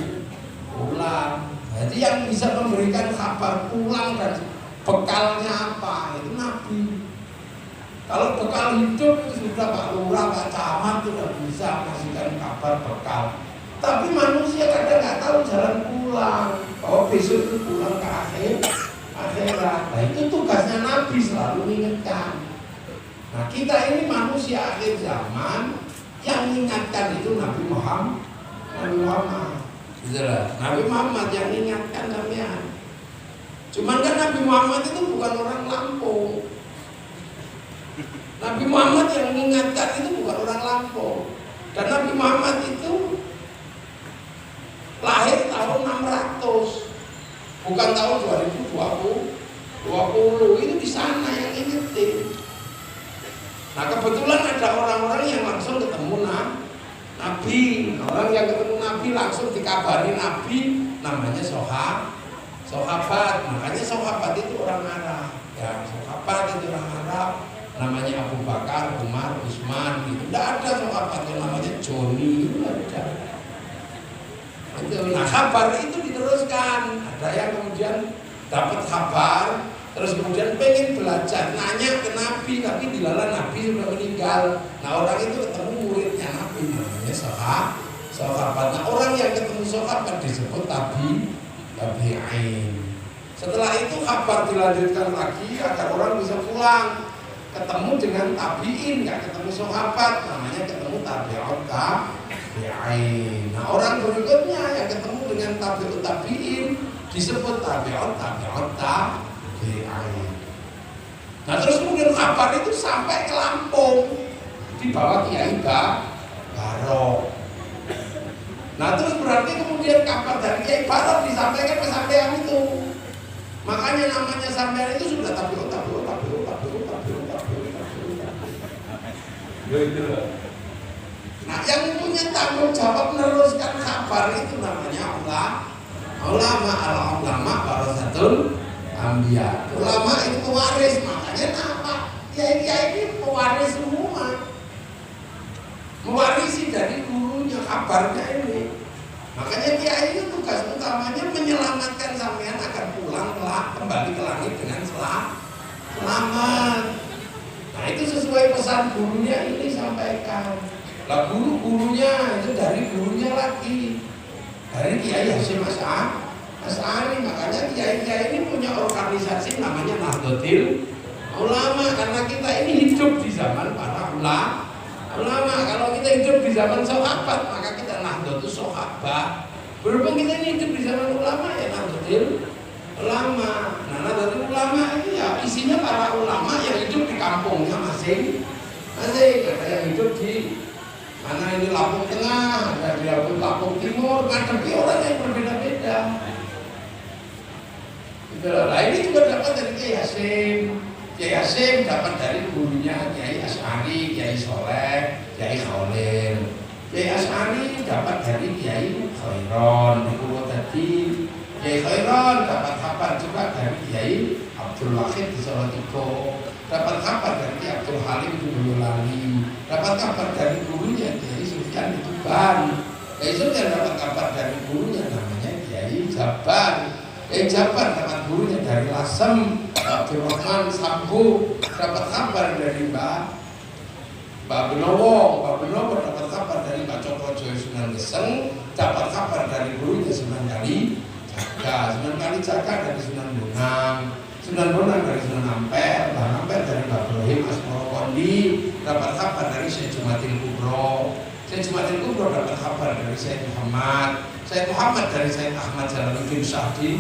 pulang. Jadi yang bisa memberikan kabar pulang dan bekalnya apa itu Nabi. Kalau bekal hidup itu sudah Pak Lurah, Pak Camat sudah bisa kasihkan kabar bekal. Tapi manusia kadang nggak tahu jalan pulang. Oh besok itu pulang ke akhirat. Nah itu tugasnya Nabi selalu mengingatkan. Nah kita ini manusia akhir zaman yang mengingatkan itu Nabi Muhammad. Gitu lah. Nabi Muhammad yang ingatkan sampean. Cuman kan Nabi Muhammad itu bukan orang Lampung. Nabi Muhammad yang mengingatkan itu bukan orang Lampung. Dan Nabi Muhammad itu lahir tahun 600, bukan tahun 2020. Itu di sana yang ingetin. Nah kebetulan ada orang-orang yang langsung ketemu Nabi. Orang yang ketemu Nabi langsung dikabari Nabi, namanya sahabat. Makanya sahabat itu orang Arab. Ya, sahabat itu orang Arab. Namanya Abu Bakar, Umar, Utsman gitu. Tidak ada sahabat yang namanya Joni, itu ada. Nah kabar itu diteruskan. Ada yang kemudian dapat kabar, terus kemudian pengen belajar, nanya ke Nabi, tapi dilala Nabi sudah meninggal. Nah orang itu ketemu muridnya Nabi, namanya sahabat. Nah orang yang ketemu sahabat disebut tabi'in. Setelah itu kabar dilanjutkan lagi agar orang bisa pulang, ketemu dengan tabi'in, nggak ketemu sahabat, namanya ketemu tabi'in. Nah orang berikutnya yang ketemu dengan tabi'in disebut tabi'in. Nah terus kemudian kabar itu sampai ke Lampung, dibawa Kiai Barok. Nah terus berarti kemudian kabar dari Kiai Barok disampaikan ke sampean itu. Makanya namanya sampean itu sudah tabi'in. Nah yang punya tanggung jawab meneruskan kabar itu namanya ulama warasatul anbiya. Ulama itu pewaris, makanya apa? Kiai ini pewaris semua, mewarisi dari gurunya kabarnya ini. Makanya kiai itu tugas utamanya menyelamatkan sampean agar pulang kembali ke langit dengan selamat. Nah itu sesuai pesan gurunya ini sampaikan. Lah gurunya itu dari gurunya lagi, dari Kiai Hasyim Asy'ari. Makanya kiai-kiai ini punya organisasi namanya Nahdlatul Ulama, karena kita ini hidup di zaman para ulama. Kalau kita hidup di zaman sahabat, maka kita Nahdlatul Sahabat. Berhubung kita ini hidup di zaman ulama, ya Nahdlatul Ulama. Nah Nahdlatul Ulama ini ya isinya para ulama yang hidup di kampungnya masing. Ada yang hidup di mana ini Lampung Tengah, ada di Lampung Timur, ngadepi orang yang berbeda-beda. Nah ini juga dapat dari Kiai Hasyim dapat dari gurunya Kiai Asy'ari, Kiai Soleh, Kiai Khalil. Kiai Asy'ari dapat dari Kiai Khairon di Purwodadi. Kiai Khairon dapat kabar juga dari Kiai Abdul Wahid di Salatiga. Dapat kabar dari Kiai Abdul Halim di Boyolali. Dapat kabar dari gurunya Kiai Sufyan di Tuban. Kiai Sufyan dapat kabar dari gurunya namanya Kiai Jabar. Kiai Jabar dapat gurunya dari Lasem, Abdul Rahman Sambu. Dapat kabar dari Mbak Benowo. Mbak Benowo dapat kabar dari Mbak Cokrojoyo Sunan Geseng. Dapat kabar dari gurunya Sunan Kalijaga dari Sunan Bonang. Sunan Bonang dari Sunan Ampel. Mbak Ampel dari Mbak Ibrahim Asmoro Kondi. Dapat kabar dari Syekh Jumatil Kubro. Syekh Jumatil Kubro dapat kabar dari Syekh Muhammad. Syekh Muhammad dari Syekh Ahmad Jalaluddin Syahdi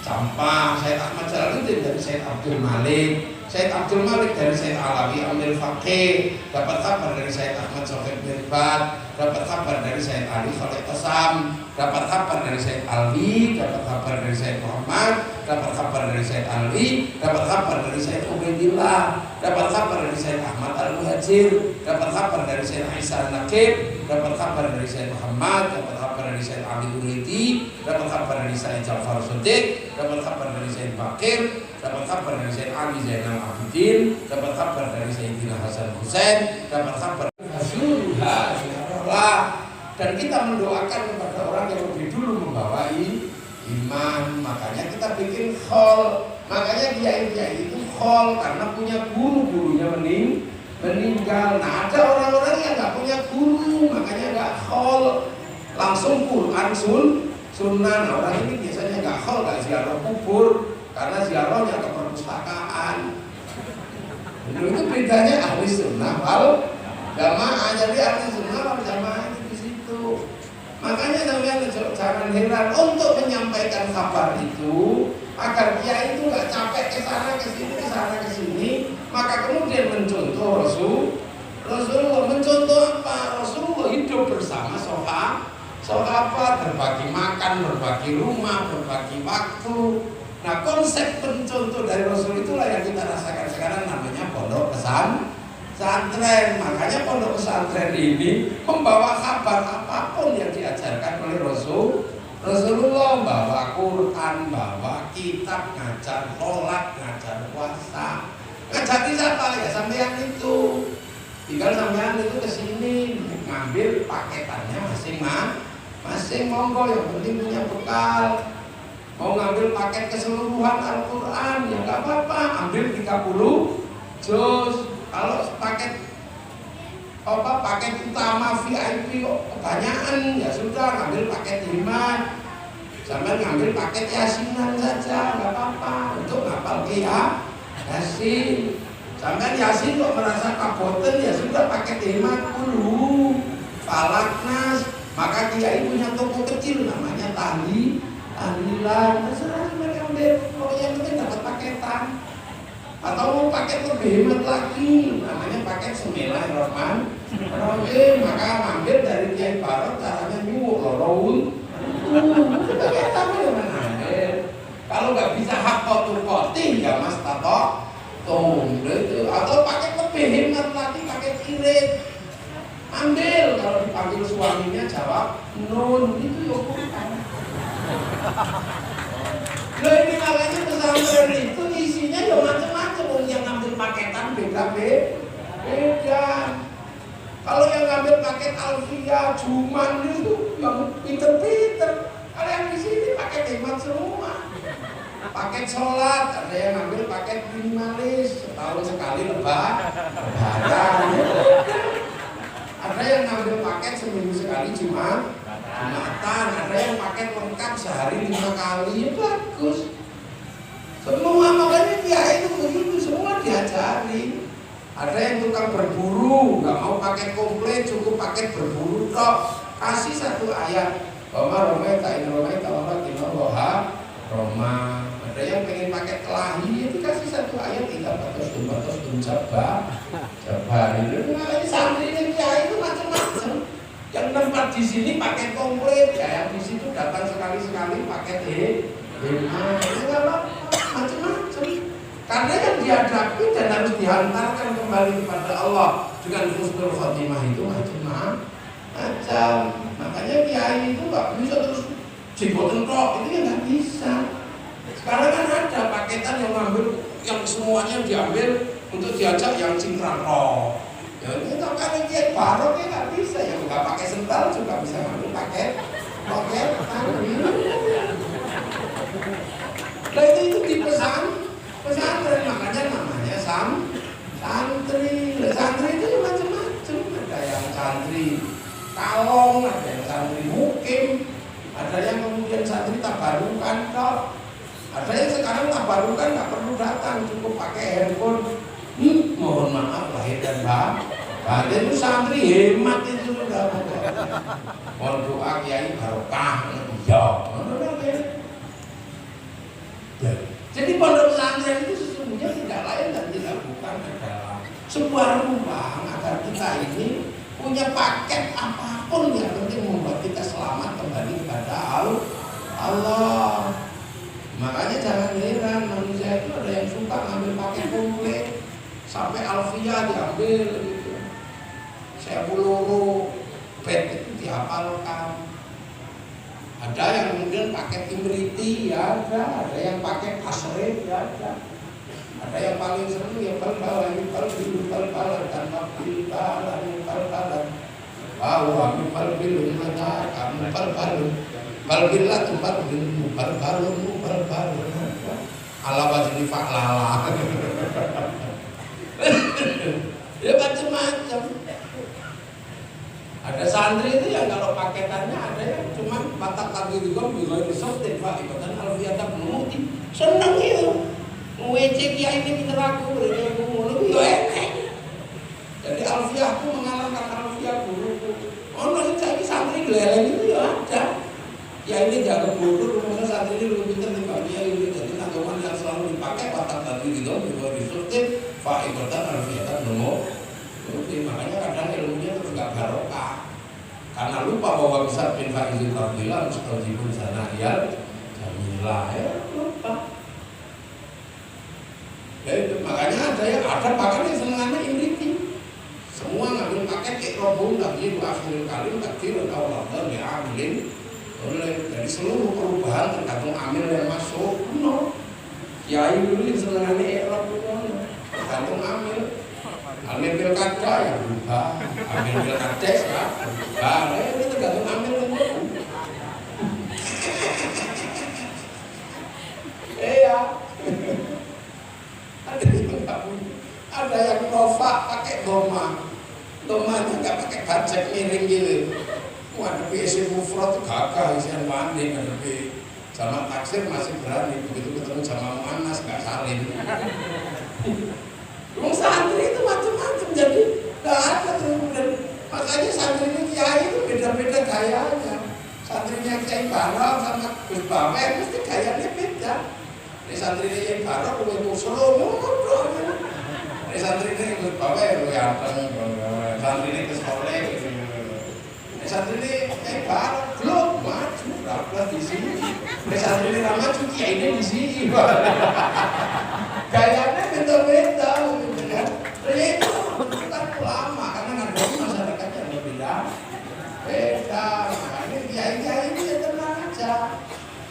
Campah. Syekh Ahmad Jalaluddin dari Syekh Abdul Malik. Syekh Abdul Malik dari Syekh Alawi Amil Faqih. Dapat kabar dari Syekh Ahmad Sofiq Mirbat. Dapat kabar dari Syekh Ali Khalid Qasam. Dapat kabar dari Syekh Ali. Dapat kabar dari Syekh Muhammad. Dapat kabar dari Syekh Ali. Dapat kabar dari Syekh Ubaidillah. Dapat kabar dari Syekh Ahmad Al-Muhajir. Dapat kabar dari Syekh Aisyah Naqib. Dapat kabar dari Syekh Muhammad. Dapat kabar dari Syekh Ali Uraidi. Dapat kabar dari Syekh Ja'far Shadiq. Dapat kabar dari Syekh Bakir. Dapat kabar dari Syekh Ali Zainal Abidin. Dapat kabar dari Sayyidina Hasan Husain. Dapat kabar dan kita mendoakan kepada orang yang lebih dulu membawa iman. Makanya kita bikin khol. Makanya kiai-kiai itu khol karena punya gurunya meninggal. Nah ada orang-orang yang nggak punya guru, makanya nggak khol, langsung Quran sunnah. Nah, orang ini biasanya nggak khol, nggak ziarah kubur karena ziarahnya ke perpustakaan. Itu bedanya ahli sunnah wal jamaah. Jadi ahli sunnah wal jamaah itu di situ. Makanya sampean jangan heran untuk menyampaikan kabar itu agar dia itu nggak capek ke sana ke sini, maka kemudian mencontoh Rasulullah. Mencontoh apa? Rasulullah hidup bersama sahabat, berbagi makan, berbagi rumah, berbagi waktu. Nah, konsep pencontoh dari Rasul itulah yang kita rasakan sekarang, namanya pondok pesantren. Makanya pondok pesantren ini membawa kabar apapun yang diajarkan oleh Rasulullah, bawa Quran, bawa kitab, ngajar sholat, ngajar puasa. Ngajar siapa? Ya sampean itu. Tinggal sampean itu kesini ngambil paketannya masing-masing, monggo, yang penting punya bekal. Mau ngambil paket keseluruhan Al-Quran, ya nggak apa-apa, ambil 30 juz. Kalau paket utama VIP kebanyakan, ya sudah ngambil paket 5. Sampai ngambil paket yasinan saja, nggak apa-apa, untuk ngapal yasin. Sampai yasin kok merasa kaboten, ya sudah paket 50 falak nas. Maka kiai punya toko kecil namanya tahlilan, terserah mereka ambil, pokoknya yang penting dapat paketan. Atau mau paket lebih hemat lagi, namanya paket Bismillahirrahmanirrahim, maka ambil dari Kiai Barok, caranya nyuwuk lorong. Paketan yang menambil. Kalau nggak bisa hak kotu-koti, ya mas tato itu. Atau paket lebih hemat lagi, paket irit. Ambil, kalau dipanggil suaminya jawab nun, itu ya bukan. Loh, ini makanya pesantren itu isinya ya macam-macam. Yang ngambil paketan beda. Kalau yang ngambil paket Alfia, Juman itu yang pinter-pinter. Kalau yang di sini paket hemat semua. Paket sholat, ada yang ngambil paket minimalis, setahun sekali lebaran. Ada yang ngambil paket seminggu sekali Jumatan, ada yang paket lengkap sehari 5 kali, ya bagus. Semua makanya dia itu begitu, semua diajari. Ada yang tukang berburu, nggak mau paket komplit, cukup paket berburu tok. Kasih 1 ayat. Roma Roma. Ada yang pengen paket kelahi, itu kasih 1 ayat 300 Jabar. Ini makanya santri ini itu macam-macam. Yang tempat di sini paket komplit, ya yang di situ datang sekali-sekali paket macam-macam. Karena yang dihadapi dan harus dihantarkan kembali kepada Allah dengan husnul khotimah itu macam-macam. Makanya kiai itu nggak bisa terus jeboten tok, itu ya nggak bisa. Sekarang kan ada paketan yang ngambil, yang semuanya diambil untuk diajak yang cingkrang tok. Ya itu kalau kiai barok ya nggak bisa, yang nggak pakai sendal juga bisa ngambil paket. Nah itu di pesantren, makanya namanya santri. Santri itu macam-macam. Ada yang santri kalong, ada yang santri mukim, ada yang kemudian santri tabarukan toh. Ada yang sekarang tabarukan nggak perlu datang, cukup pakai handphone. Mohon maaf lahir dan batin itu santri hemat itu sudah. Mohon doa kiai barokah. Ya. Jadi pondok pesantren itu sesungguhnya tidak lain dan tidak bukan adalah sebuah ruang agar kita ini punya paket apapun yang penting membuat kita selamat kembali kepada Allah. Makanya jangan heran manusia itu ada yang suka ngambil paket komplit sampai Alfia diambil gitu. Saya puluh bed itu dihafalkan. Ada yang kemudian pakai Imriti, ya ada yang pakai Asrif, ya ada yang paling seru yang bal-balan dan bal-balan. Wow, kami bal-bilun mana, kami bal-balun, bal-bilah tempat bal-balun. Ala wajib faklala. Ya macam-macam. Ada santri itu yang kalau paketannya ada yang cuma batak kaki juga bisa disotin pak ikutan alfiyata penuti seneng itu WC kiai ini pinter aku beri aku mulu yo jadi alfiyahku mengalahkan alfiyah guruku. Ono sing saiki santri leleng itu ya fakat tadi gitu juga disurutin fa'iqatan arfiatan nomor. Makanya kadang ilmunya itu enggak barokah. Karena lupa bahwa bisa bin faizil fadilah mustajibun sana'iyal jamilah ya lupa. Makanya ada bahkan yang senengannya imriti. Semua ngambil paket kayak robong lagi itu akhirul kalim takdir atau Allah ya amilin oleh dari seluruh perubahan tergantung amil yang masuk no kiai dulu yang senengannya robong tergantung amil pilkada ya berubah amil pilkades ya berubah ini tergantung amil yang masuk ya ada yang nova pakai domanya nggak pakai bajak miring gitu. Ngadepi isi mufrad gagah isian wani, ngadepi sama taksir masih berani, begitu ketemu sama muannas nggak salin. Wong santri itu macam-macam jadi nggak ada tuh. Makanya santri ini kiai itu beda-beda gayanya. Santrinya Kiai Barok sama Gus Bawer mesti gayanya beda. Ini santri ini Kiai Barok lu itu seru, ini santri ini Gus Bawer lu anteng. Santri ini kesoleh, santri ini Barok belum maju, berapa di sini. Santri ini ramah cuci ini di sini. Gayanya beda-beda, gitu kan? Itu bukan ulama karena ngadep masyarakatnya berbeda. Beda, makanya kiai-kiai ini ya tenang aja.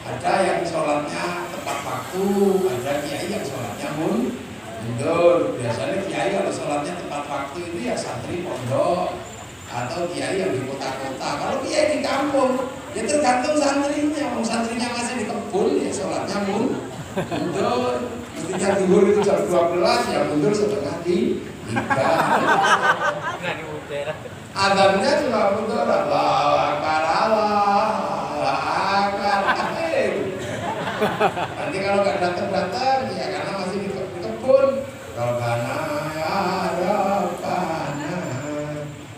Ada yang sholatnya tepat waktu, ada kiai yang sholatnya mundur. Biasanya kiai kalau sholatnya tepat waktu itu ya santri pondok atau kiai yang di kota-kota. Kalau kiai di kampung ya tergantung santrinya. Kalau santrinya masih di kebun ya sholatnya mundur. Mestinya zuhur itu jam 12 ya mundur setengah 3. Adabnya cuma mundur Allahu Akbar Allahu Akbar. Nanti kalau nggak datang ya karena masih di kebun. Rabbana ya Rabbana.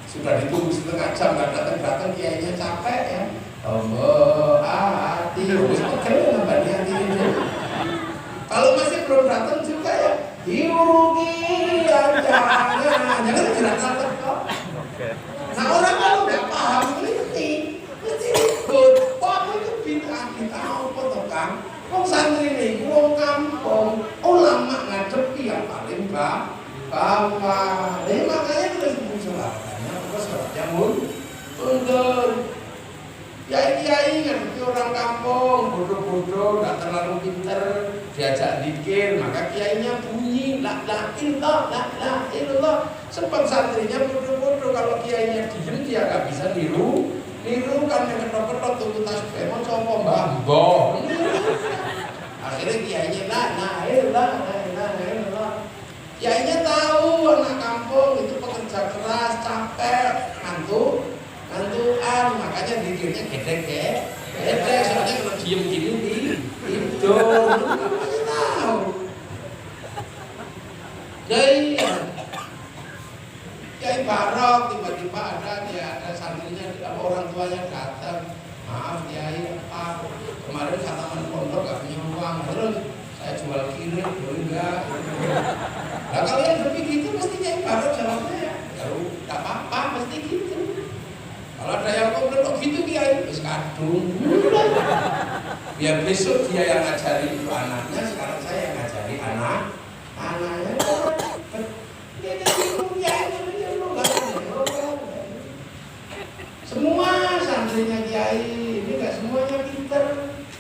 Sudah ditunggu setengah jam nggak datang kiainya capek ya. Allah hati harus pegel nambahnya hati ini. Kalau masih belum datang juga ya diurugi jangan datang kok. Nah orang kalau nggak paham mesti ribut. Kok itu bid'ah apa toh Kang? Wong santri ini, wong kampung, ulama ngadepi yang paling bawah. Makanya terus sholatnya, terus sholatnya mundur. Kiai-kiai ngadepi orang kampung, bodoh-bodoh, nggak terlalu pinter, diajak zikir, maka kiainya bunyi, la ilallah. Sebab santrinya bodoh-bodoh, kalau kiainya diem dia nggak bisa niru kan yang ketok-ketok tunggu tasbih, mau coba mbah. Akhirnya kiainya la ilallah. Kiainya tahu anak kampung itu pekerja keras, capek, ngantukan, makanya dikirnya gedek, soalnya kalau diem gini tidur, tahu. Jadi Kiai Barok tiba-tiba ada santrinya, orang tuanya datang, maaf Kiai, kemarin khataman pondok gak punya uang, terus saya jual kirim, boleh enggak? Nah kalau yang begitu mesti Kiai Barok jawabnya ya gak apa-apa, mesti gitu. Kalau ada yang komplain kok gitu Kiai, terus kadung. Biar besok dia yang ngajari itu anaknya, sekarang saya yang ngajari anaknya. Semua santrinya Kiai ini nggak semuanya pinter.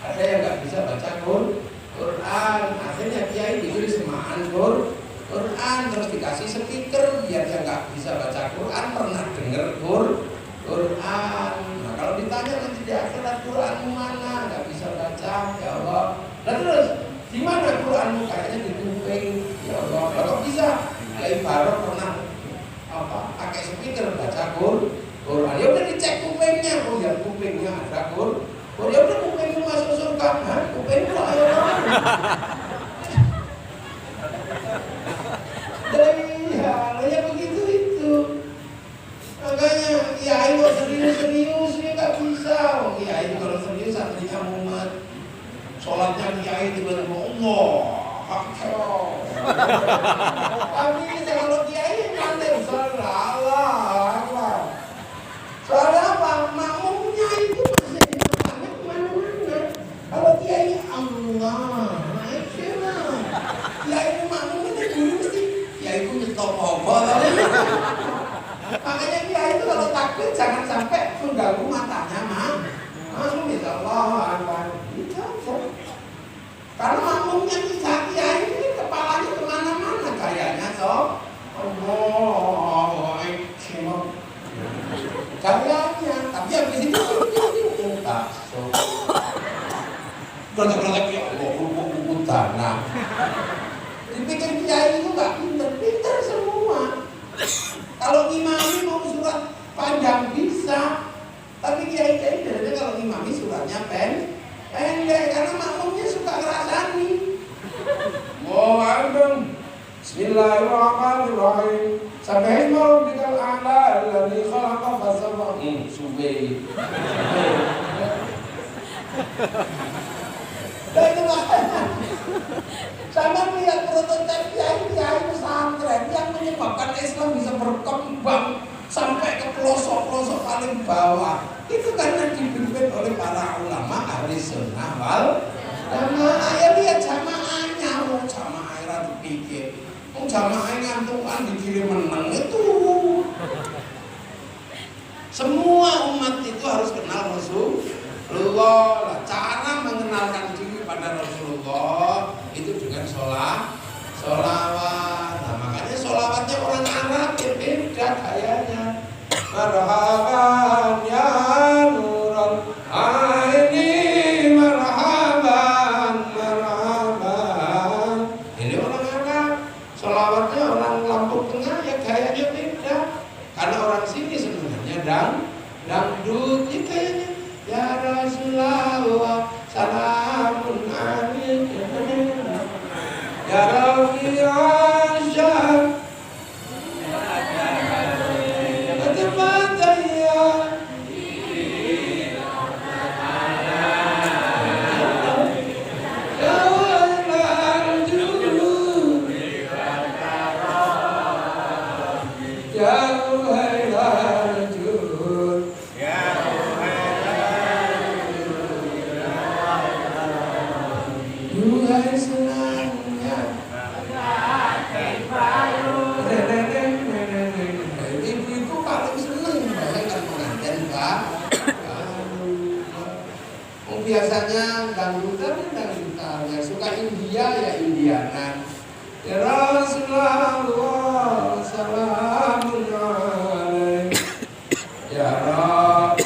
Ada yang nggak bisa baca Quran. Akhirnya Kiai diberi semaan Quran, terus dikasih speaker biar dia nggak bisa baca Quran pernah dengar Quran. Nah kalau ditanya nanti di akhirat Quranmu mana, nggak bisa baca, ya Allah. Dan terus di mana Quranmu? Kayaknya di kuping, ya Allah. Kalau bisa, Kiai Barok pernah pakai speaker baca Quran. Ya udah dicek kupingnya, lihat kupingnya ada Quran. Ya udah kupingmu masuk surga, kupingmu ayo. Ya begitu itu. Makanya kiai kok serius ya nggak bisa. Kiai kalau serius santrinya mumet. Sholatnya kiai tiba-tiba Allah Tapi kalau kiai pandai salah. Soalnya apa? Makmumnya itu masih di depannya kemana-mana. Kalau kiai Allah, naik sila. Kiai makmumnya itu guru mesti kiai itu nyetop apa. Makanya kiai itu kalau takbir jangan sampai mengganggu matanya makmum itu Allah Akbar. Karena makmumnya kiai ini kepalanya kemana-mana gayanya sob. Allah Akbar. Gayanya, tapi habis itu tak sob. Berdekat ya Allah, kuku tanah. Dipikir kiai itu nggak pinter semua. Kalau imami mau surat panjang bisa, tapi kiai-kiai biasanya kalau imami suratnya pendek karena makmumnya suka ngerasani. Mau andeng, Bismillahirrahmanirrahim. Sampai mau bikal a'la alladzi khalaqa fasawwa. Subay. Dan itulah sama melihat prototipe kiai pesantren yang menyebabkan Islam bisa berkembang sampai ke pelosok-pelosok paling bawah. Itu karena dipimpin oleh para ulama ahli sunnah wal jamaah. Ya lihat jamaahnya, jamaah era dipikir, jamaah ngantungan dikirim menang itu. Semua umat itu harus kenal Rasulullah. Cara mengenalkan diri pada Rasulullah itu dengan sholawat. Nah, makanya sholawatnya orang Arab ya beda gayanya. Marhaban ya nurul aini, marhaban. Ini orang Arab. Sholawatnya orang Lampung Tengah ya gayanya beda. Karena orang sini sebenarnya dangdut ya gayanya. Ya Rasulullah salamun alaikum ya Rabbi Asyar Ketemataya Ya Wailarjun Ya Wailarjun Duhai senangnya ibu-ibu paling seneng bayangkan pengantin Pak. Biasanya dangdutan ya suka India ya Indianan. Ya Rasulullah salamun alaik ya Rabb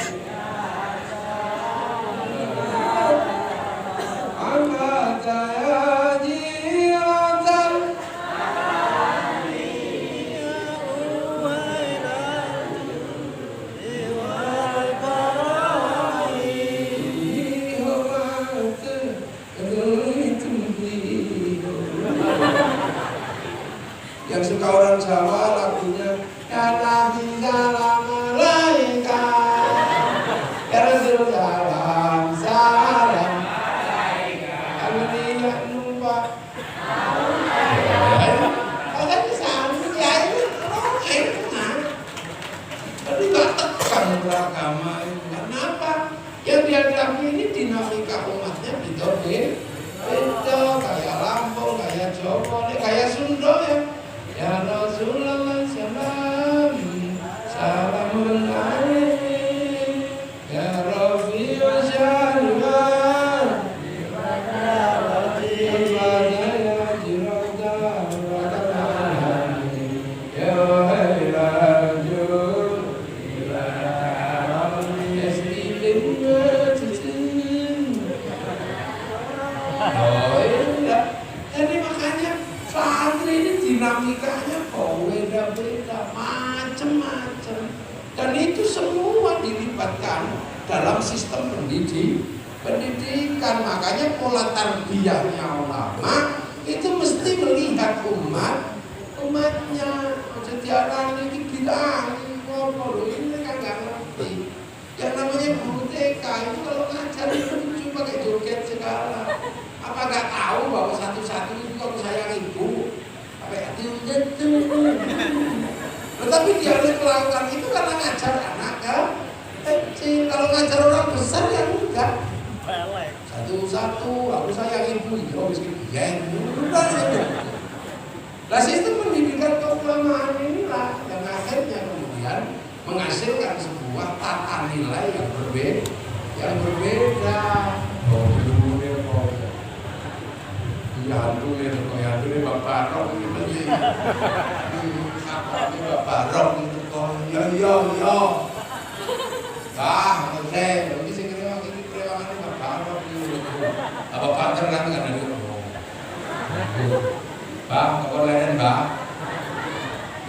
yang suka orang Jawa lagunya ya Nabi salam alaika ya Rasul salam alaika alhamdulillah numpa kan sama ya ini enak tapi gak tekan beragama itu. Kenapa? Yang dihadapi ini dinamika umatnya beda kayak Lampung, kayak Jawa, kayak Sunda ya. Ya Rasulullah salamun alaikum ya Rabbi wa syarifan ya hayrajun jadi makanya santri ini dinamikanya beda-beda, macam-macam, dan itu semua dilibatkan dalam sistem pendidikan. Makanya pola tarbiyahnya ulama itu mesti melihat umatnya. Jadi anak ini bilang ngomong ini kan nggak ngerti. Yang namanya guru TK itu kalau ngajar itu lucu pakai joget segala. Apa nggak tahu bahwa satu-satu itu kalau Tapi dia harus melakukan itu karena ngajar anak kecil. Kalau ngajar orang besar ya enggak. Satu-satu, aku sayang ibu, oh miskin ya, udah gitu. Nah sistem pendidikan keulamaan inilah yang akhirnya kemudian menghasilkan sebuah tata nilai yang berbeda. Oh, ya hantu ini bapak roh ini, apa ini bapak roh itu kok, yo. Oke, jadi saya kira ini kerewangan bapak roh itu, apa pacar kan nggak ada itu. Pak, apa lain Pak?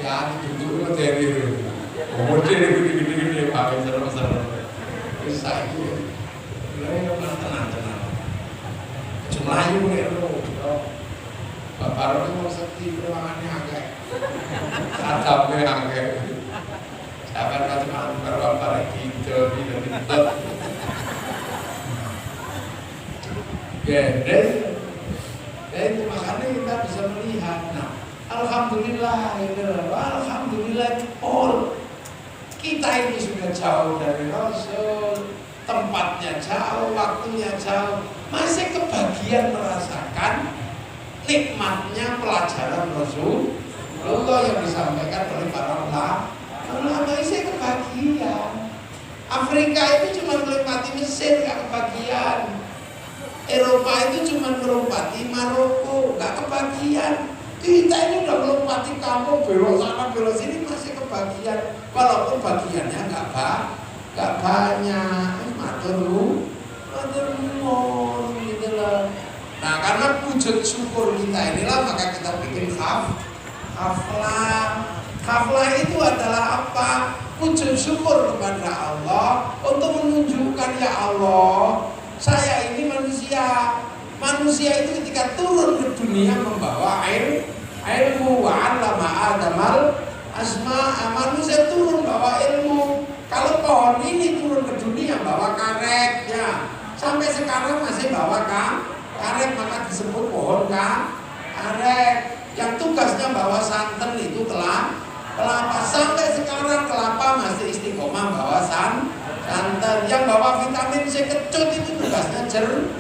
Ya, duduk materi. Kemudian gede-gede Pak, serem-serem. Bisa itu. Lain tenang. Melayu nih lo, bapak lo mau seperti peruangannya agak, adabnya agak, siapa yang cuma bapak gitu, ya, itu makanya kita bisa melihat. Nah, alhamdulillah, kita ini sudah jauh dari Rasul. Tempatnya jauh, waktunya jauh, masih kebagian merasakan nikmatnya pelajaran Rasulullah yang disampaikan oleh para ulama. Masih kebagian. Afrika itu cuma menikmati Mesir, gak kebagian. Eropa itu cuma menikmati Maroko, gak kebagian. Kita ini udah menikmati kampung, belok sana belok sini masih kebagian, walaupun bagiannya gak banyak. Matur gitu lah. Nah, karena wujud syukur kita inilah maka kita bikin haflah. Haflah itu adalah apa? Wujud syukur kepada Allah untuk menunjukkan, ya Allah, saya ini manusia. Manusia itu ketika turun ke dunia membawa ilmu wa 'allama Adamal asma. Manusia turun bawa ilmu. Kalau pohon ini turun ke dunia bawa karetnya, sampai sekarang masih bawa karet, maka disebut pohon karet. Yang tugasnya bawa santan itu kelapa, sampai sekarang kelapa masih istiqomah bawa santan. Yang bawa vitamin C kecut itu tugasnya jeruk.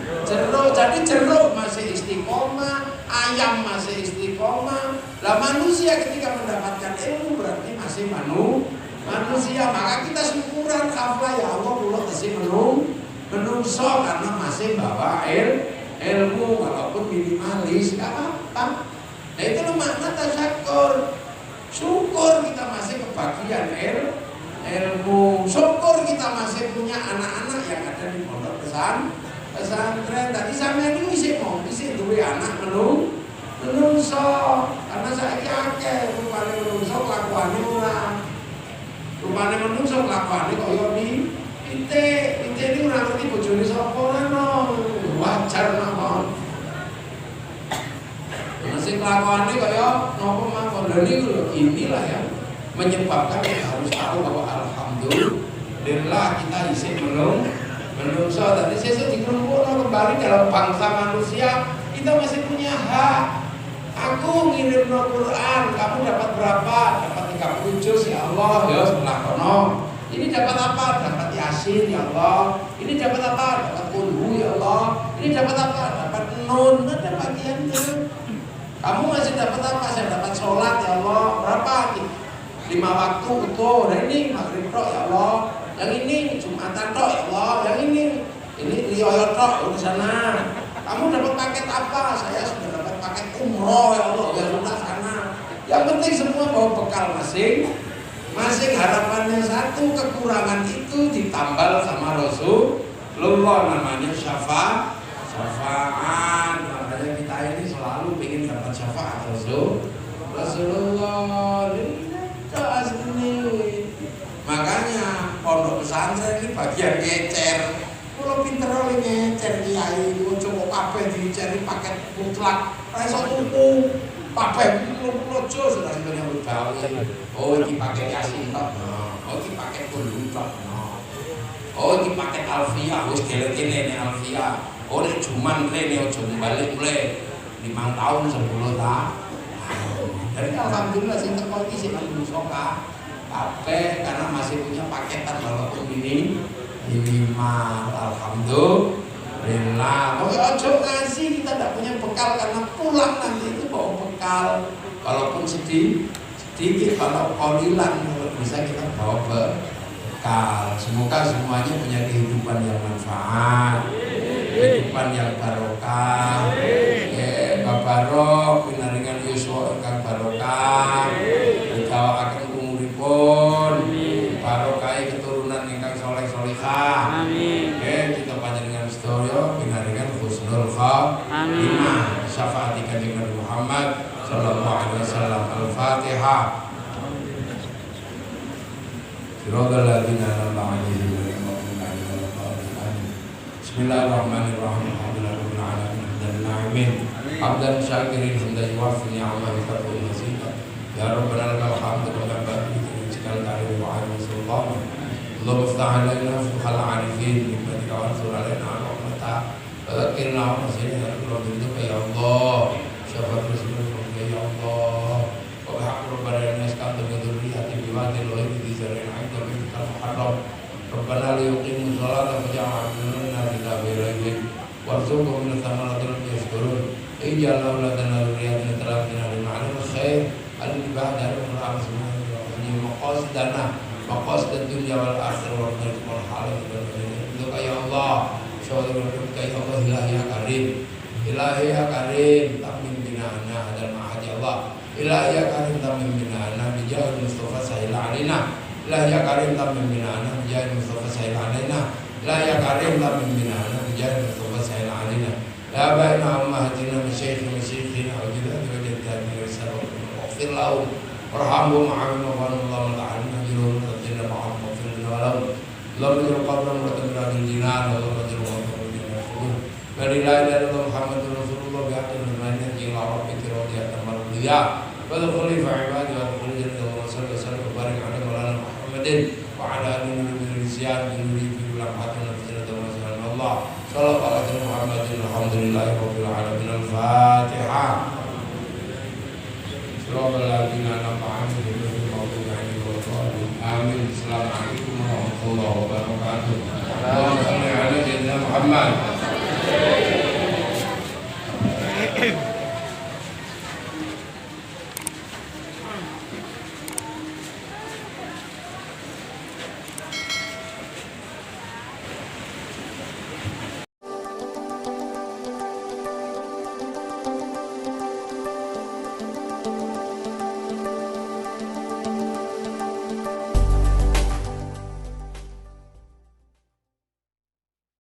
Jadi jeruk masih istiqomah, ayam masih istiqomah. Lah manusia ketika mendapatkan ilmu berarti masih manusia, maka kita syukuran haflah, ya Allah kula tesih menungso karena masih bawa ilmu walaupun minimalis, gak apa-apa. Nah itu makna tasyakur. Syukur kita masih kebagian ilmu. Syukur kita masih punya anak-anak yang ada di pondok pesantren. Tadi sampeyan niku isih duwe anak menungso karena saiki akeh rupane menungso kelakuane ora. Rupane menungso kelakuane kaya Ite ini ora ngerti bojone sapa no. Wajar mawon. Masih kelakuane kaya napa mawon. Lha niku lho, inilah ya menyebabkan kita harus tahu bahwa alhamdulillah kita isih menungso. Tadi sesuk dikumpulno kembali dalam bangsa manusia, kita masih punya hak. Aku ngirim Quran, kamu dapat berapa? Dapat 30 juz, ya Allah, ya sebelah kono. Ini dapat apa? Dapat Yasin, ya Allah. Ini dapat apa? Dapat Qulhu, ya Allah. Ini dapat apa? Dapat Nun, ada bagian itu. Kamu masih dapat apa? Saya dapat sholat, ya Allah. Berapa? 5 waktu utuh. Nah ini maghrib tok, ya Allah. Yang ini Jumatan tok, ya Allah. Yang ini riyoyo tok, di sana. Kamu dapat paket apa? Saya sudah dapat paket umroh, ya Allah. Ya sudah sana. Yang penting semua bawa bekal masing harapannya satu, kekurangan itu ditambal sama Rasulullah, namanya syafaat. Makanya kita ini selalu ingin dapat syafaat Rasulullah. Makanya pondok pesantren ini bagian ngecer. Kalau pinter oleh ngecer kiai, coba kabeh dicari paket mutlak, raiso tuku. Pakai lojo sudah sebenarnya bergawe. Oh ini pakai Yasin tok. Oh ini pakai Qulhu tok. Oh ini pakai Alfiyah, wis gelek-gelek Alfiyah. Oh ini cuman rene ojo balik mulai 5 tahun 10 tahun. Jadi alhamdulillah sing teko iki sing menungso kabeh karena masih punya paketan walaupun ini minimal. Alhamdulillah. Ojo ngasih kita tidak punya bekal karena pulang nanti itu bawa bekal walaupun sedikit kalau kolilan kalau bisa kita bawa bekal. Semoga semuanya punya kehidupan yang manfaat, kehidupan yang barokah. Babarok pinaringan yuswa ingkang barokah, didawakaken umuripun, barokah keturunan ingkang saleh salihah. Amin. Kita panjenengan sedaya pinaringan husnul khatimah. Syafaat Kanjeng Nabi Muhammad sallallahu alaihi wasallam. Al-Fatihah. Siratal ladzina an'amta 'alaihim ghairil maghdubi 'alaihim waladdallin. Bismillahirrahmanirrahim. Alhamdulillahirabbil alamin. Amin. Abdan syakirin hamdan yuwaffi ni'amahu wa mazida. Ya Rabbana lakal hamdu kama yanbaghi li jalali wajhika wa 'azimi sultanik. Allahumma iftah 'alaina futuhal 'arifin bi hikmatika wa ansur 'alaina 'rahmatak. Wa dhakkirna wa nasihna ya Allah. Syafaat Rasulullah ya Allah. Wa bihaqqi rabbana nas'aluka min dzurriyyati biwadin ghairi dzi zar'in 'inda baitikal muharram. Rabbana liyuqimus sholata faj'al 'afwana billahi warzuqhum min thamaratil yashkurun. Ij'al auladana dzurriyyatan tarabbina lil ma'ruf khair al-ibadah dan al-amal maqasidana maqasid dunya wal akhirah wa wal halal dan ya Allah syukur ya Allah ilahi ya karim tamim binana dan ma'ad ya Allah ilahi ya karim tamim binana bijahil mustafa sahil alina ilahi ya karim tamim binana bijahil mustafa sahil alina ilahi ya karim tamim binana bijahil mustafa sahil alina la baina ummahatina masyayikhina wa jidati wa jidati wa sallallahu waghfir lahum warhamhum wa'afihim ta'ala ajrun tadina ma'am waghfir lahum Allahumma ij'al qabrahum rawdatan min jinan Allahumma ij'al qabrahum min al-qubur wa la ilaha illa Muhammadur Rasulullah bi'aqil al-maniyah ila rabbika radiyatan mardiyah wa adkhuli fi ibadi wa adkhuli jannata wa sallallahu wa barik ala maulana Muhammadin wa ala alihi wa sahbihi bi fi lamhatin nafsina wa sallallahu sallallahu alaihi Muhammadin alhamdulillahi rabbil alamin. Al-Fatihah. Siratal ladzina an'amta 'alaihim ghairil maghdubi 'alaihim waladdallin. Amin. Assalamualaikum warahmatullahi wabarakatuh. Allahumma shalli ala sayyidina Muhammad.